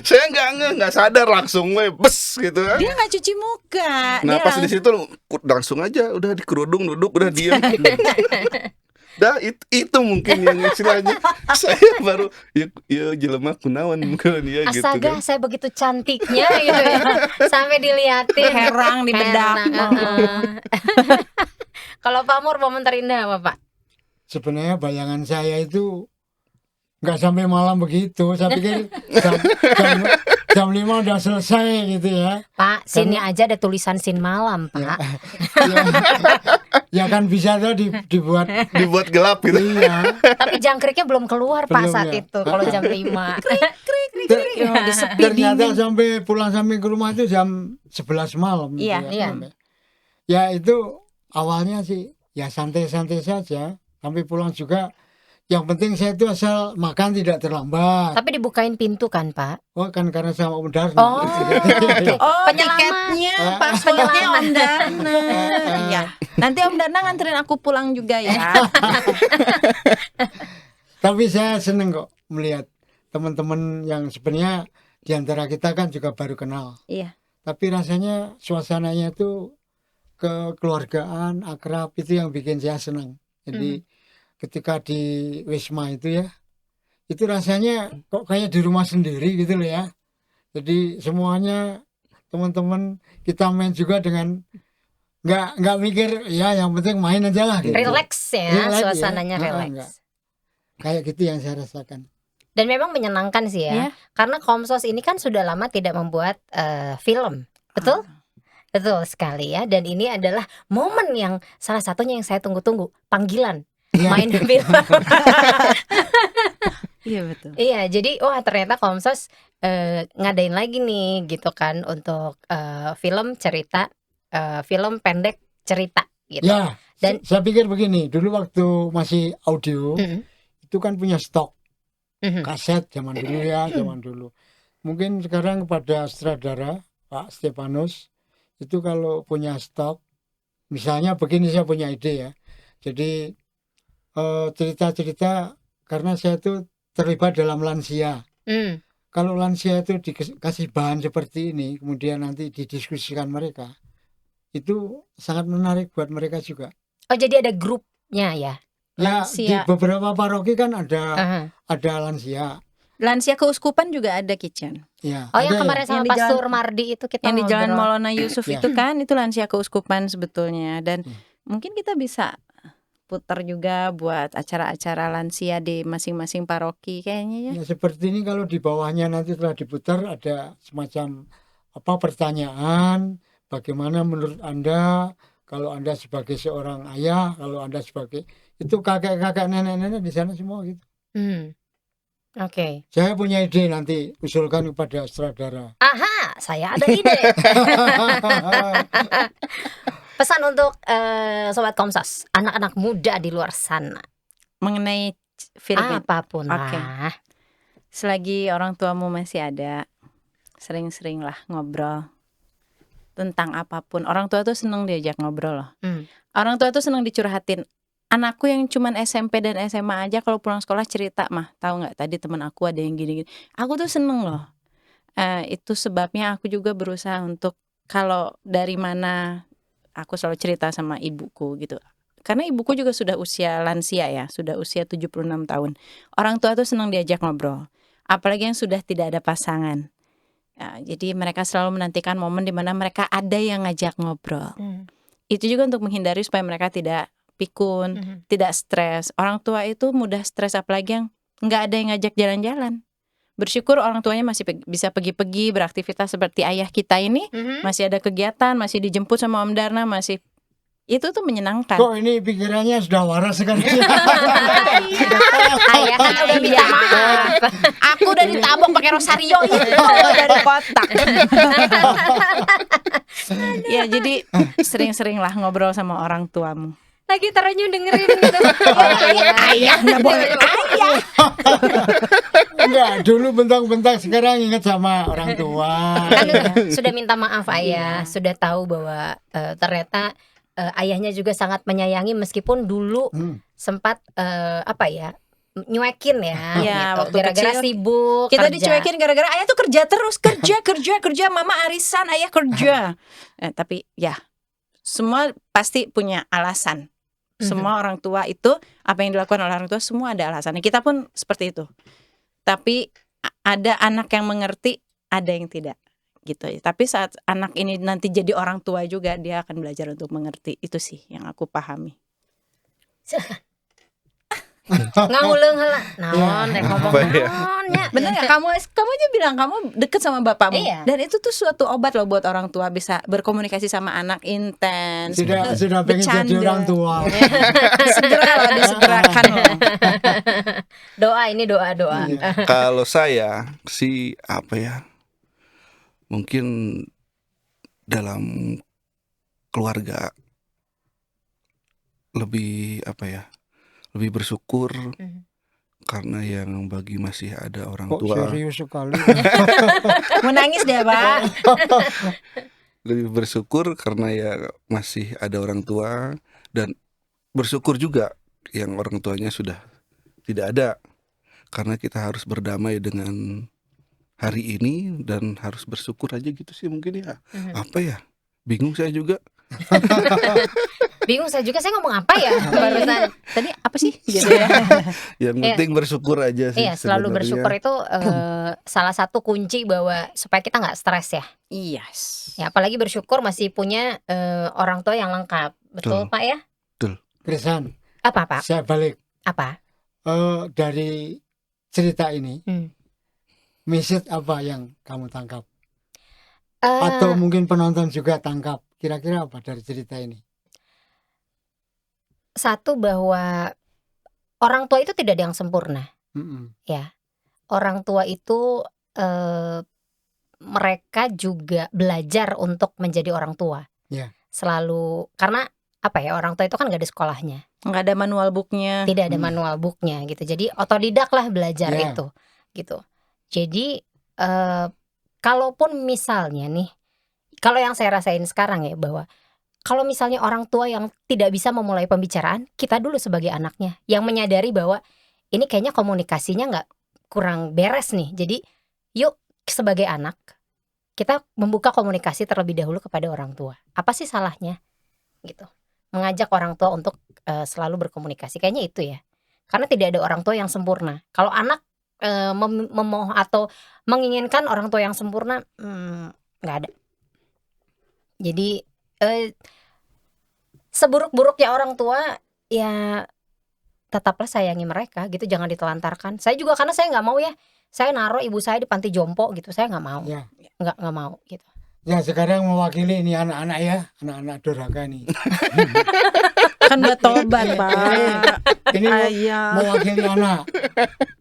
Saya nggak sadar langsung we bes gitu kan. Dia nggak cuci muka. Nah Dia pas di situ langsung aja udah di kerudung duduk udah diam. Dah itu mungkin yang istilahnya saya baru ya jelema kunaon mungkin ya gitu Astaga, kan. saya begitu cantiknya gitu ya. Sampai diliatin. Herang di bedak. Herang, Kalau Pak Mur momen terindah apa Pak? Sebenarnya bayangan saya itu nggak sampai malam begitu. Saya pikir jam 5 udah selesai gitu ya. Pak, scene-nya aja ada tulisan scene malam Pak. Ya kan bisa tuh dibuat. Dibuat gelap gitu. Iya. Tapi jangkriknya belum keluar Pak Belum, saat ya. itu. Kalau jam 5. Ternyata sampai pulang sampai ke rumah itu jam 11 malam. gitu Iya, ya. iya. Ya itu awalnya sih ya santai-santai saja. Sampai pulang juga. Yang penting saya itu asal makan tidak terlambat. Tapi dibukain pintu kan Pak? Oh kan karena sama Om Darno. Oh, oke. Oh, Penyelamat. tiketnya passwordnya Om Dana. Iya. Nanti Om Dana nganterin aku pulang juga ya. Tapi saya seneng kok melihat teman-teman yang sebenarnya di antara kita kan juga baru kenal. Iya. Tapi rasanya suasananya itu kekeluargaan, akrab itu yang bikin saya senang. Jadi ketika di Wisma itu ya, itu rasanya kok kayak di rumah sendiri gitu loh ya. Jadi semuanya teman-teman kita main juga dengan nggak mikir ya yang penting main aja lah. Gitu. Relax ya, Relax, suasananya ya. relax. Enggak. Kayak gitu yang saya rasakan. Dan memang menyenangkan sih ya. Iya. Karena Komsos ini kan sudah lama tidak membuat film. Betul? Betul sekali ya. Dan ini adalah momen yang salah satunya yang saya tunggu-tunggu, panggilan main film. Iya betul. Iya, jadi wah ternyata Komsos ngadain lagi nih gitu kan untuk film cerita, film pendek cerita gitu. Ya, Dan- saya pikir begini, dulu waktu masih audio Mm. itu kan punya stok Mhm. kaset zaman dulu ya, zaman dulu. Mungkin sekarang kepada sutradara Pak Stefanus itu kalau punya stok, misalnya begini saya punya ide ya. Jadi cerita-cerita karena saya itu terlibat dalam lansia. Mm. Kalau lansia itu dikasih bahan seperti ini, kemudian nanti didiskusikan mereka, itu sangat menarik buat mereka juga. Oh jadi ada grupnya ya? Ya, Lansia. di beberapa paroki kan Aha. ada lansia. Lansia keuskupan juga ada kitchen. Ya, Oh yang ada kemarin Yang sama di Pastor jalan- Mardi itu kita Yang di Jalan ngobrol. Maulana Yusuf Ya. itu kan itu lansia keuskupan sebetulnya dan mungkin kita bisa putar juga buat acara-acara lansia di masing-masing paroki kayaknya ya. ya seperti ini kalau di bawahnya nanti setelah diputar ada semacam pertanyaan, bagaimana menurut Anda kalau Anda sebagai seorang ayah, kalau Anda sebagai itu kakek-kakek nenek-nenek di sana semua gitu. Hmm. Oke. Saya punya ide nanti usulkan kepada sutradara. Aha, saya ada ide. Pesan untuk sobat Komsos, anak-anak muda di luar sana, Mengenai film ini. apapun Oke. lah. Selagi orang tuamu masih ada, sering-seringlah ngobrol tentang apapun. Orang tua tuh seneng diajak ngobrol loh. Hmm. Orang tua tuh seneng dicurhatin. Anakku yang cuman SMP dan SMA aja kalau pulang sekolah cerita mah, tahu nggak tadi teman aku ada yang gini-gini. Aku tuh seneng loh. Itu sebabnya aku juga berusaha untuk kalau dari mana aku selalu cerita sama ibuku gitu. Karena ibuku juga sudah usia lansia ya, sudah usia 76 tahun. Orang tua tuh senang diajak ngobrol. apalagi yang sudah tidak ada pasangan. Ya, jadi mereka selalu menantikan momen di mana mereka ada yang ngajak ngobrol. Itu juga untuk menghindari supaya mereka tidak pikun, tidak stres. Orang tua itu mudah stres, apalagi yang nggak ada yang ngajak jalan-jalan. Bersyukur orang tuanya masih bisa pergi-pergi, beraktivitas seperti ayah kita ini, masih ada kegiatan, masih dijemput sama Om Darna, masih itu tuh menyenangkan. Kok ini pikirannya sudah waras sekali. Ayah kan udah minta maaf. Aku udah ditabok pakai rosario itu dari kotak. Ya jadi sering-seringlah ngobrol sama orang tuamu. Lagi terenyuh dengerin gitu. Ayah nggak boleh ayah. Enggak, dulu bentak-bentak, sekarang ingat sama orang tua. Kan sudah minta maaf ayah, sudah tahu bahwa ternyata ayahnya juga sangat menyayangi meskipun dulu sempat nyuekin ya, Ya, gitu. waktu Gara-gara kecil sibuk Kita kerja. dicuekin gara-gara ayah tuh kerja terus, kerja, mama arisan, ayah kerja. Tapi ya semua pasti punya alasan. Semua orang tua itu apa yang dilakukan oleh orang tua semua ada alasannya. Kita pun seperti itu. Tapi ada anak yang mengerti, ada yang tidak gitu. Tapi saat anak ini nanti jadi orang tua juga, dia akan belajar untuk mengerti. Itu sih yang aku pahami. Ngauleung heula. Naon rek ngomong Apa ya? naon nya. Bener nggak? Kamu aja bilang kamu deket sama bapakmu. Iya. Dan itu tuh suatu obat loh buat orang tua, bisa berkomunikasi sama anak intens. Sudah pengen jadi bercanda. orang tua. Segera loh, disegerakan loh. Doa ini doa. Kalau saya sih apa ya? Mungkin dalam keluarga lebih apa ya? Lebih bersyukur karena yang bagi masih ada orang Kok tua. serius sekali? Mau nangis deh Pak. Lebih bersyukur karena ya masih ada orang tua, dan bersyukur juga yang orang tuanya sudah tidak ada, karena kita harus berdamai dengan hari ini dan harus bersyukur aja gitu sih mungkin ya. Apa ya? Bingung saya juga. Bingung saya juga, saya ngomong apa ya barusan. Tadi apa sih gitu ya? Yang penting bersyukur aja sih. Iya, selalu sebenarnya. bersyukur itu salah satu kunci bahwa supaya kita nggak stres ya. Yes. Ya, apalagi bersyukur masih punya orang tua yang lengkap. Betul, Betul. Pak ya? Krisan, Apa, Pak? saya balik. Apa? Dari cerita ini, Hmm. message apa yang kamu tangkap? Eh, Atau mungkin penonton juga tangkap. Kira-kira apa dari cerita ini? satu, bahwa orang tua itu tidak ada yang sempurna. Mm-mm. Ya, orang tua itu mereka juga belajar untuk menjadi orang tua. Ya. Selalu, karena apa ya, orang tua itu kan gak ada sekolahnya, Nggak ada manual booknya. tidak ada manual booknya gitu. Jadi otodidak lah belajar Ya. itu, gitu. Jadi kalaupun misalnya nih, kalau yang saya rasain sekarang ya, bahwa kalau misalnya orang tua yang tidak bisa memulai pembicaraan, kita dulu sebagai anaknya yang menyadari bahwa ini kayaknya komunikasinya nggak, kurang beres nih. Jadi yuk sebagai anak kita membuka komunikasi terlebih dahulu kepada orang tua. Apa sih salahnya? Gitu. Mengajak orang tua untuk selalu berkomunikasi. Kayaknya itu ya. Karena tidak ada orang tua yang sempurna. Kalau anak memoh atau menginginkan orang tua yang sempurna, nggak ada. Jadi seburuk-buruknya orang tua ya tetaplah sayangi mereka gitu, jangan ditelantarkan. Saya juga, karena saya nggak mau ya, saya naruh ibu saya di panti jompo gitu, saya nggak mau. Ya. Nggak mau gitu. Ya, sekarang mewakili ini anak-anak ya, anak-anak durhaka nih. Kan udah tobat Pak. Ini Ayah. mewakili anak.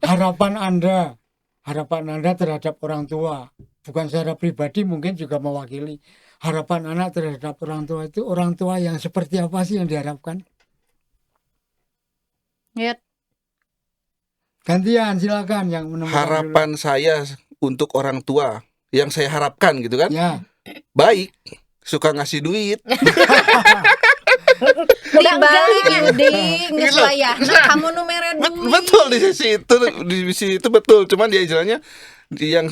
Harapan Anda terhadap orang tua, bukan secara pribadi, mungkin juga mewakili harapan anak terhadap orang tua. Itu orang tua yang seperti apa sih yang diharapkan? Ya, Gantian, silakan yang menemukan Harapan saya untuk orang tua yang saya harapkan gitu kan, dulu. Ya, baik, suka ngasih duit. dibalik Yudi, nggak Gitu. ya. Nah, kamu numere duit. Betul di sisi itu betul. Cuman dia istilahnya yang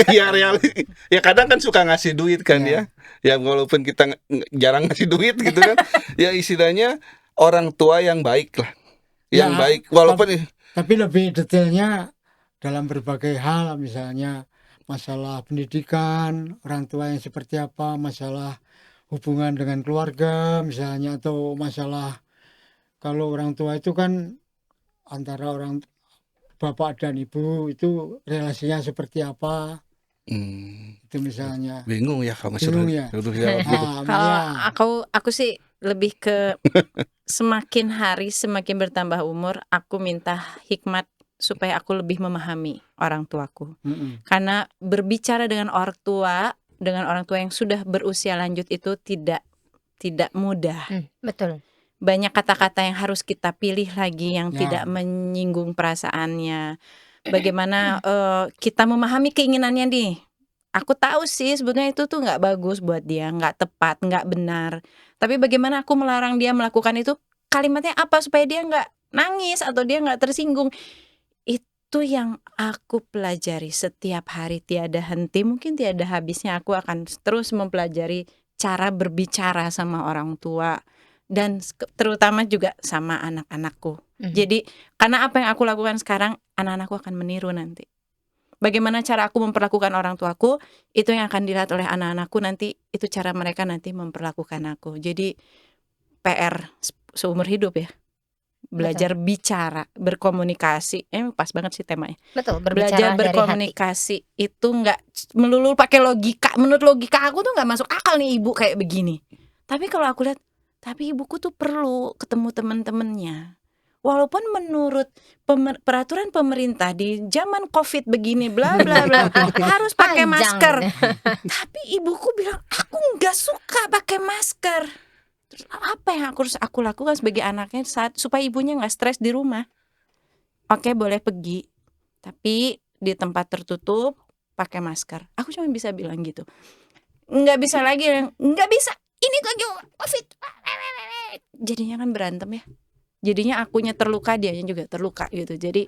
ya ya kadang kan suka ngasih duit kan Ya. ya. Ya walaupun kita jarang ngasih duit gitu kan. Ya istilahnya orang tua yang baik lah. Yang Ya, baik walaupun tapi lebih detailnya dalam berbagai hal, misalnya masalah pendidikan, orang tua yang seperti apa, masalah hubungan dengan keluarga misalnya, atau masalah kalau orang tua itu kan antara orang bapak dan ibu itu relasinya seperti apa, itu misalnya. Bingung ya kamu Bingung ya? suruh jawab gitu. Kalau Iya. aku sih lebih ke semakin hari semakin bertambah umur, aku minta hikmat supaya aku lebih memahami orang tuaku. Mm-mm. Karena berbicara dengan orang tua yang sudah berusia lanjut itu tidak mudah. Betul. Banyak kata-kata yang harus kita pilih lagi yang Ya. tidak menyinggung perasaannya. Bagaimana kita memahami keinginannya nih. Aku tahu sih sebetulnya itu tuh nggak bagus buat dia, nggak tepat, nggak benar. Tapi bagaimana aku melarang dia melakukan itu? Kalimatnya apa supaya dia nggak nangis atau dia nggak tersinggung? Itu yang aku pelajari setiap hari, tiada henti, mungkin tiada habisnya. Aku akan terus mempelajari cara berbicara sama orang tua dan terutama juga sama anak-anakku. Jadi karena apa yang aku lakukan sekarang, anak-anakku akan meniru nanti. Bagaimana cara aku memperlakukan orang tuaku, itu yang akan dilihat oleh anak-anakku nanti, itu cara mereka nanti memperlakukan aku. Jadi PR seumur hidup ya. Belajar bicara, berkomunikasi. Pas banget sih temanya. Betul, Belajar berbicara dari hati. berkomunikasi itu nggak melulu pakai logika. Menurut logika aku tuh nggak masuk akal nih ibu kayak begini. Tapi kalau aku lihat, tapi ibuku tuh perlu ketemu teman-temannya. Walaupun menurut peraturan pemerintah di zaman COVID begini bla bla bla harus pakai Panjang masker. gitu. Tapi ibuku bilang aku nggak suka pakai masker. Terus apa yang harus aku lakukan sebagai anaknya supaya ibunya nggak stres di rumah? Oke, boleh pergi, tapi di tempat tertutup pakai masker. Aku cuma bisa bilang gitu. Nggak bisa lagi, nggak bisa. Ini lagi COVID. Jadinya kan berantem ya. Jadinya akunya terluka, dianya juga terluka gitu. Jadi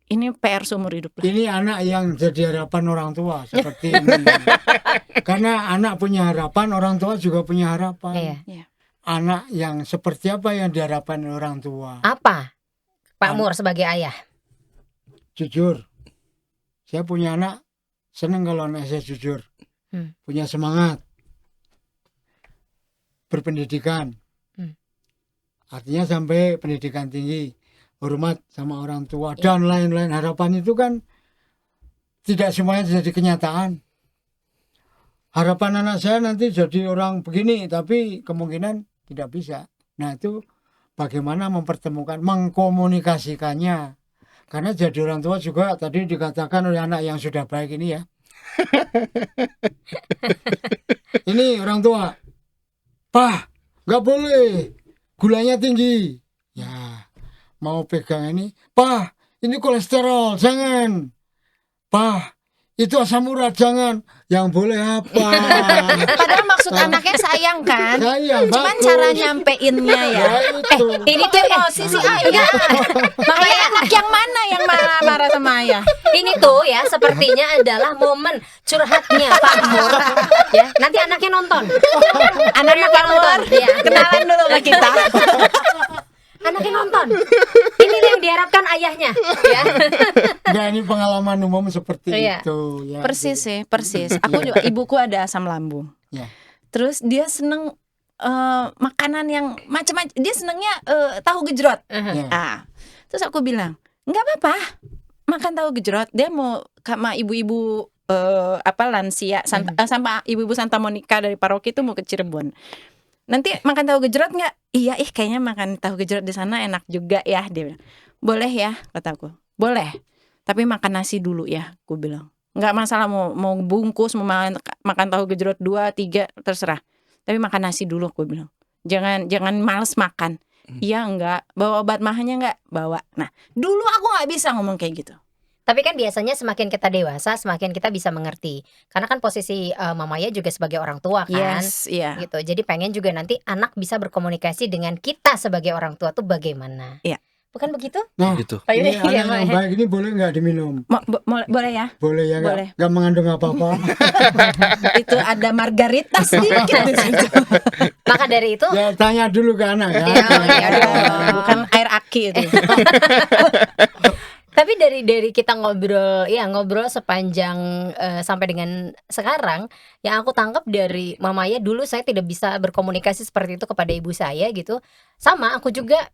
ini PR seumur hidup lah. Ini anak yang jadi harapan orang tua seperti ini. Karena anak punya harapan, orang tua juga punya harapan. Iya. Anak yang seperti apa yang diharapkan orang tua? Apa Pak Mur sebagai ayah? Jujur, saya punya anak, seneng kalau anak saya jujur, punya semangat, berpendidikan, artinya sampai pendidikan tinggi, hormat sama orang tua, dan lain-lain. Harapan itu kan tidak semuanya jadi kenyataan. Harapan anak saya nanti jadi orang begini, tapi kemungkinan tidak bisa. Nah itu bagaimana mempertemukan, mengkomunikasikannya. Karena jadi orang tua juga tadi dikatakan oleh anak yang sudah baik ini ya. Ini orang tua, Pak, nggak boleh, gulanya tinggi. Ya, mau pegang ini, Pak, ini kolesterol, jangan. Pak, itu asam urat, jangan. Yang boleh apa? Padahal maksud anaknya sayang kan? Sayang, Cuman bagus. cara nyampeinnya ya. Ya itu. Ini tuh Emosi si ayah. Makanya anak yang mana yang marah-marah sama ayah? Ini tuh ya sepertinya adalah momen curhatnya Pak Mur. Ya, nanti anaknya nonton. Anaknya Pak Mur, Ya. kenalan dulu sama kita. Anaknya nonton. Ini yang diharapkan ayahnya. Ya. Enggak, ini pengalaman umum seperti Iya. itu. Ya, Persis sih, persis. Aku juga, ibuku ada asam lambung. Ya. Terus dia seneng makanan yang macam-macam. Dia senengnya tahu gejrot. Ya. Terus aku bilang, nggak apa-apa, makan tahu gejrot. Dia mau sama ibu-ibu lansia sama ibu-ibu Santa Monica dari paroki itu mau ke Cirebon. Nanti makan tahu gejrot nggak? Iya, kayaknya makan tahu gejrot di sana enak juga ya. Dia bilang, boleh ya, kataku. Boleh, tapi makan nasi dulu ya, aku bilang. Nggak masalah mau bungkus, mau makan tahu gejrot 2, 3, terserah. Tapi makan nasi dulu, aku bilang. Jangan males makan. Iya enggak, bawa obat mahanya enggak? Bawa. Nah, dulu aku nggak bisa ngomong kayak gitu. Tapi kan biasanya semakin kita dewasa, semakin kita bisa mengerti. Karena kan posisi mamanya juga sebagai orang tua kan. Yes, iya. Gitu. Jadi pengen juga nanti anak bisa berkomunikasi dengan kita sebagai orang tua tuh bagaimana. Iya. Bukan begitu? Nah, Gitu. Pak ini Yudi, ya, anak yang Mak? baik ini boleh nggak diminum? Boleh ya? Boleh ya, Boleh. nggak mengandung apa-apa. Itu ada margarita sedikit di situ. Maka dari itu Ya tanya dulu ke anak ya. Ya, ya, Bukan air aki itu. Tapi dari kita ngobrol sepanjang, sampai dengan sekarang, yang aku tangkap dari Mamaya, dulu saya tidak bisa berkomunikasi seperti itu kepada ibu saya gitu. Sama aku juga,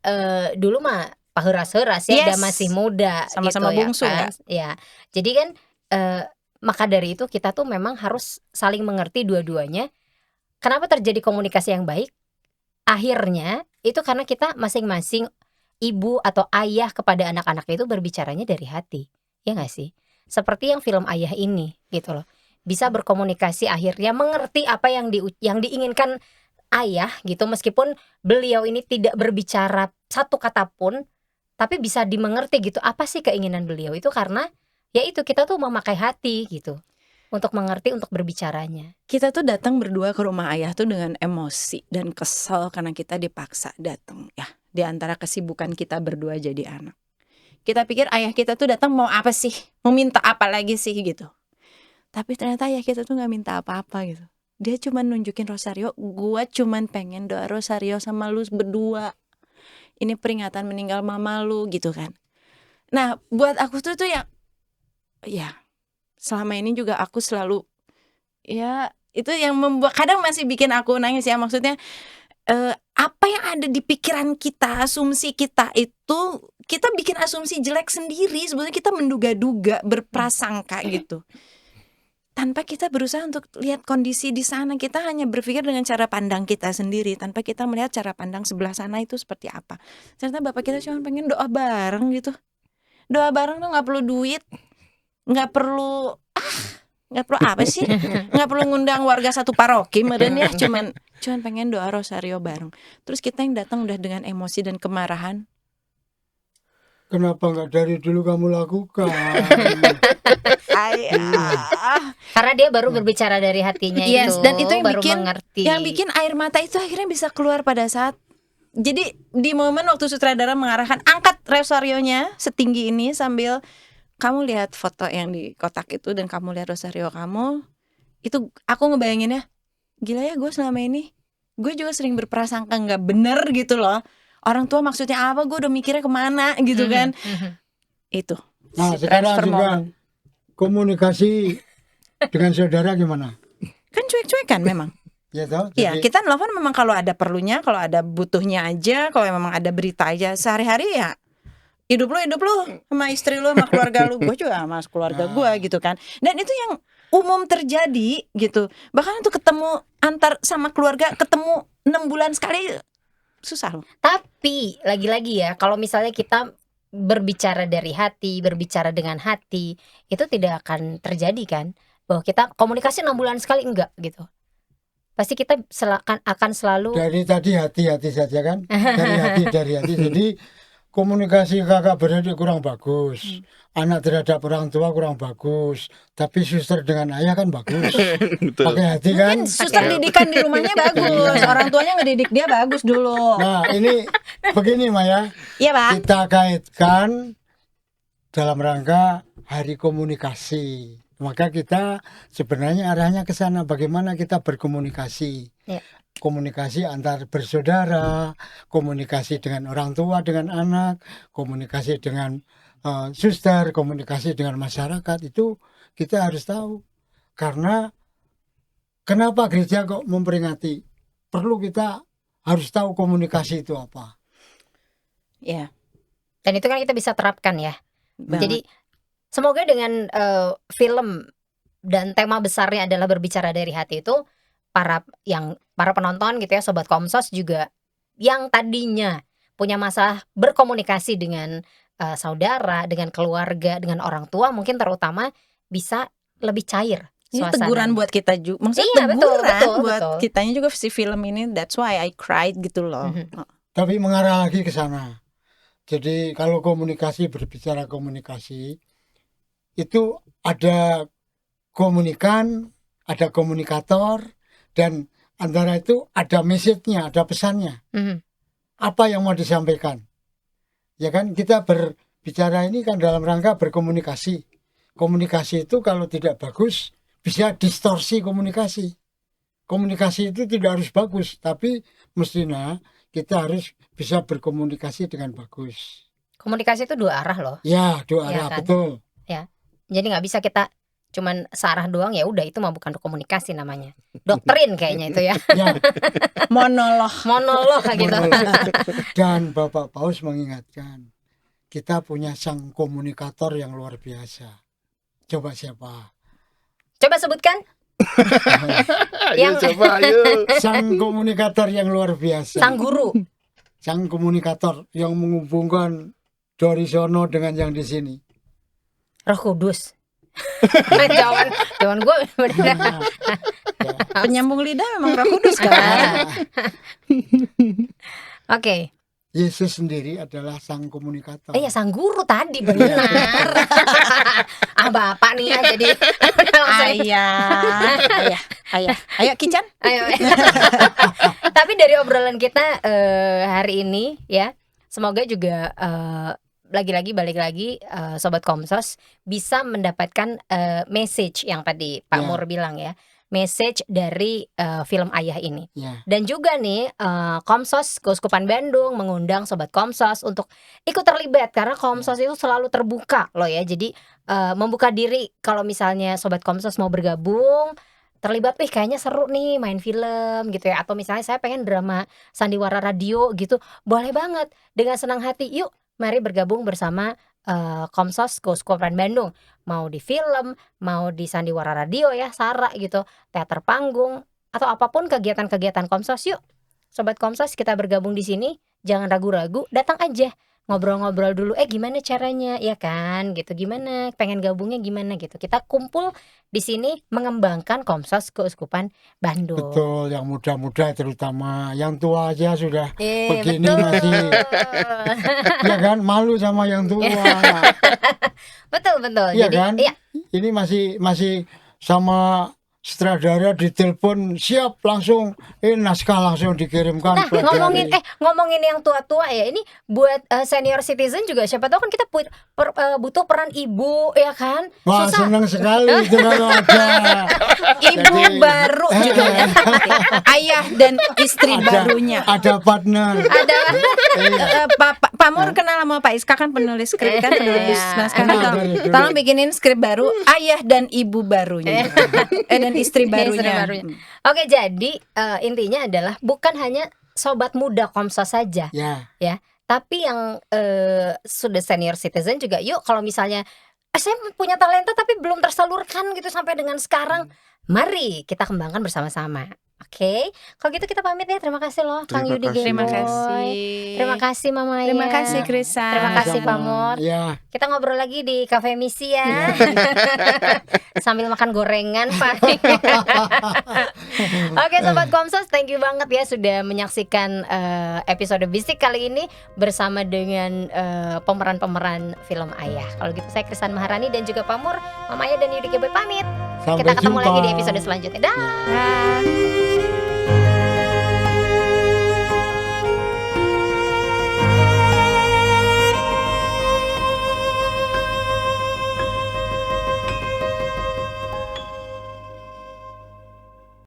dulu mah paheras-heuras ya, Yes. dan masih muda Sama-sama gitu ya bungsu kan. nggak? Ya, jadi kan, maka dari itu kita tuh memang harus saling mengerti dua-duanya. Kenapa terjadi komunikasi yang baik? Akhirnya itu karena kita masing-masing ibu atau ayah kepada anak-anaknya itu berbicaranya dari hati, ya nggak sih? Seperti yang film Ayah ini gitu loh. Bisa berkomunikasi, akhirnya mengerti apa yang diinginkan ayah gitu, meskipun beliau ini tidak berbicara satu kata pun, tapi bisa dimengerti gitu apa sih keinginan beliau itu, karena ya itu kita tuh memakai hati gitu untuk mengerti, untuk berbicaranya. Kita tuh datang berdua ke rumah ayah tuh dengan emosi dan kesel karena kita dipaksa datang ya. Di antara kesibukan kita berdua jadi anak. Kita pikir ayah kita tuh datang mau apa sih? Mau minta apa lagi sih gitu. Tapi ternyata ayah kita tuh gak minta apa-apa gitu. Dia cuman nunjukin rosario, gua cuman pengen doa rosario sama lu berdua. Ini peringatan meninggal mama lu gitu kan. Nah, buat aku tuh ya selama ini juga aku selalu ya itu yang membuat kadang masih bikin aku nangis ya, maksudnya apa yang ada di pikiran kita, asumsi kita itu kita bikin asumsi jelek sendiri, sebetulnya kita menduga-duga, berprasangka gitu. Tanpa kita berusaha untuk lihat kondisi di sana, kita hanya berpikir dengan cara pandang kita sendiri tanpa kita melihat cara pandang sebelah sana itu seperti apa. Ternyata bapak kita cuma pengen doa bareng gitu. Doa bareng tuh nggak perlu duit, nggak perlu apa sih, nggak perlu ngundang warga satu paroki meren ya, cuman pengen doa rosario bareng. Terus kita yang datang udah dengan emosi dan kemarahan. Kenapa nggak dari dulu kamu lakukan? Karena dia baru berbicara dari hatinya Yes, itu, dan itu yang baru bikin mengerti. yang bikin air mata itu akhirnya bisa keluar pada saat. Jadi di momen waktu sutradara mengarahkan angkat rosarionya setinggi ini sambil kamu lihat foto yang di kotak itu dan kamu lihat rosario kamu, itu aku ngebayanginnya, gila ya, gue selama ini gue juga sering berprasangka nggak bener gitu loh. Orang tua maksudnya apa, gue udah mikirnya kemana gitu kan. Itu Nah, si sekarang transfer juga moment. komunikasi dengan saudara gimana? Kan cuek-cuekan memang. Ya toh? Iya, Jadi kita nelfon memang kalau ada perlunya, kalau ada butuhnya aja, kalau memang ada berita aja. Sehari-hari ya hidup lu sama istri lu, sama keluarga lu. Gue juga sama keluarga gue gitu kan. Dan itu yang umum terjadi gitu. Bahkan untuk ketemu antar sama keluarga, ketemu 6 bulan sekali susah loh. Tapi lagi-lagi ya, kalau misalnya kita berbicara dari hati, berbicara dengan hati, itu tidak akan terjadi kan, bahwa kita komunikasi 6 bulan sekali, enggak gitu. Pasti kita akan selalu dari tadi hati-hati saja kan? Dari hati. Jadi komunikasi kakak beradik kurang bagus, anak terhadap orang tua kurang bagus, tapi suster dengan ayah kan bagus. Pakai hati kan? Mungkin suster didikan di rumahnya bagus, orang tuanya ngedidik dia bagus dulu. Nah ini begini Maya, Iya Pak. kita kaitkan dalam rangka Hari Komunikasi. Maka kita sebenarnya arahnya ke sana, bagaimana kita berkomunikasi. Ya. Komunikasi antar bersaudara, komunikasi dengan orang tua, dengan anak, komunikasi dengan suster, komunikasi dengan masyarakat, itu kita harus tahu. Karena kenapa gereja kok memperingati? Perlu kita harus tahu komunikasi itu apa. Iya. dan itu kan kita bisa terapkan ya. Banget. Jadi semoga dengan film dan tema besarnya adalah berbicara dari hati itu, para penonton gitu ya, sobat Komsos juga yang tadinya punya masalah berkomunikasi dengan saudara, dengan keluarga, dengan orang tua mungkin terutama, bisa lebih cair Ini suasananya. teguran buat kita juga. Maksudnya Iya, betul, teguran buat betul. kitanya juga si film ini. That's why I cried gitu loh. Tapi mengarah lagi ke sana. Jadi kalau komunikasi, berbicara komunikasi, itu ada komunikan, ada komunikator, dan antara itu ada message-nya, ada pesannya. Mhm. Apa yang mau disampaikan? Ya kan, kita berbicara ini kan dalam rangka berkomunikasi. Komunikasi itu kalau tidak bagus bisa distorsi komunikasi. Komunikasi itu tidak harus bagus, tapi mestinya kita harus bisa berkomunikasi dengan bagus. Komunikasi itu dua arah loh. Ya, dua Iya arah, kan? betul. Jadi nggak bisa kita cuman searah doang, ya udah itu mah bukan komunikasi namanya. Doktrin kayaknya itu ya. Ya, Monolog. Monolog gitu. monolog. Dan Bapak Paus mengingatkan, kita punya sang komunikator yang luar biasa. Coba siapa? Coba sebutkan. Ayo Yang- coba ayo. Sang komunikator yang luar biasa. Sang guru. Sang komunikator yang menghubungkan dari sono dengan yang di sini. Roh Kudus. Jawaban gue bener. Penyambung lidah memang Roh Kudus kan. Oke. Yesus sendiri adalah sang komunikator. Iya, sang guru tadi benar. Bapak nih ya jadi Ayah. Ayo Kican. Ayo. Tapi dari obrolan kita hari ini ya, semoga juga lagi-lagi balik lagi Sobat Komsos bisa mendapatkan message yang tadi Pak Ya. Mur bilang ya, message dari film Ayah ini. Ya, Dan juga nih Komsos Keuskupan Bandung mengundang Sobat Komsos untuk ikut terlibat karena Komsos itu selalu terbuka loh ya. Jadi membuka diri kalau misalnya Sobat Komsos mau bergabung terlibat, kayaknya seru nih main film gitu ya, atau misalnya saya pengen drama sandiwara radio gitu, boleh banget dengan senang hati. Yuk mari bergabung bersama Komsos Keuskupan Bandung, mau di film, mau di sandiwara radio ya, Sara gitu, teater panggung, atau apapun kegiatan-kegiatan Komsos. Yuk Sobat Komsos, kita bergabung di sini, jangan ragu-ragu, datang aja ngobrol-ngobrol dulu, gimana caranya ya kan gitu, gimana pengen gabungnya gimana gitu, kita kumpul di sini mengembangkan Komsos Keuskupan Bandung. betul. Yang muda-muda terutama, yang tua aja sudah begini Betul. masih, ya kan, malu sama yang tua. betul. Iya Jadi kan? iya, Ini masih sama sutradara ditelepon, siap langsung, naskah langsung dikirimkan. nah pelajari. ngomongin yang tua-tua ya, ini buat senior citizen juga, siapa tahu kan kita butuh peran ibu ya kan. Wah, Susah. senang sekali itu kalau ada. Ibu Jadi, baru juga ya. Ayah dan istri barunya. Ada partner. Ada Pak Mur kenal sama Pak Iska kan penulis skrip kan, penulis Iya. naskah. Emang Tolong- dari dulu. Tolong bikinin skrip baru ayah dan ibu barunya. Dan istri barunya. Oke, jadi intinya adalah bukan hanya sobat muda Komsos saja, Ya, tapi yang sudah senior citizen juga. Yuk kalau misalnya saya punya talenta tapi belum tersalurkan gitu sampai dengan sekarang, mari kita kembangkan bersama-sama. Oke, kalau gitu kita pamit ya. Terima kasih loh Kang Terima Yudi kasih. Terima Gemoy. kasih. Terima kasih Mama Aya. Terima kasih Krisa. Terima kasih Pak Mur. ya. Kita ngobrol lagi di Cafe Misi ya. Sambil makan gorengan Pak. Oke Sobat Komsos, thank you banget ya sudah menyaksikan episode Bisik kali ini bersama dengan pemeran-pemeran film Ayah. Kalau gitu saya Krisan Maharani dan juga Pak Mur, Mama Aya dan Yudi Gemoy pamit. Sampai Kita ketemu jumpa. lagi di episode selanjutnya. Dah. Dah.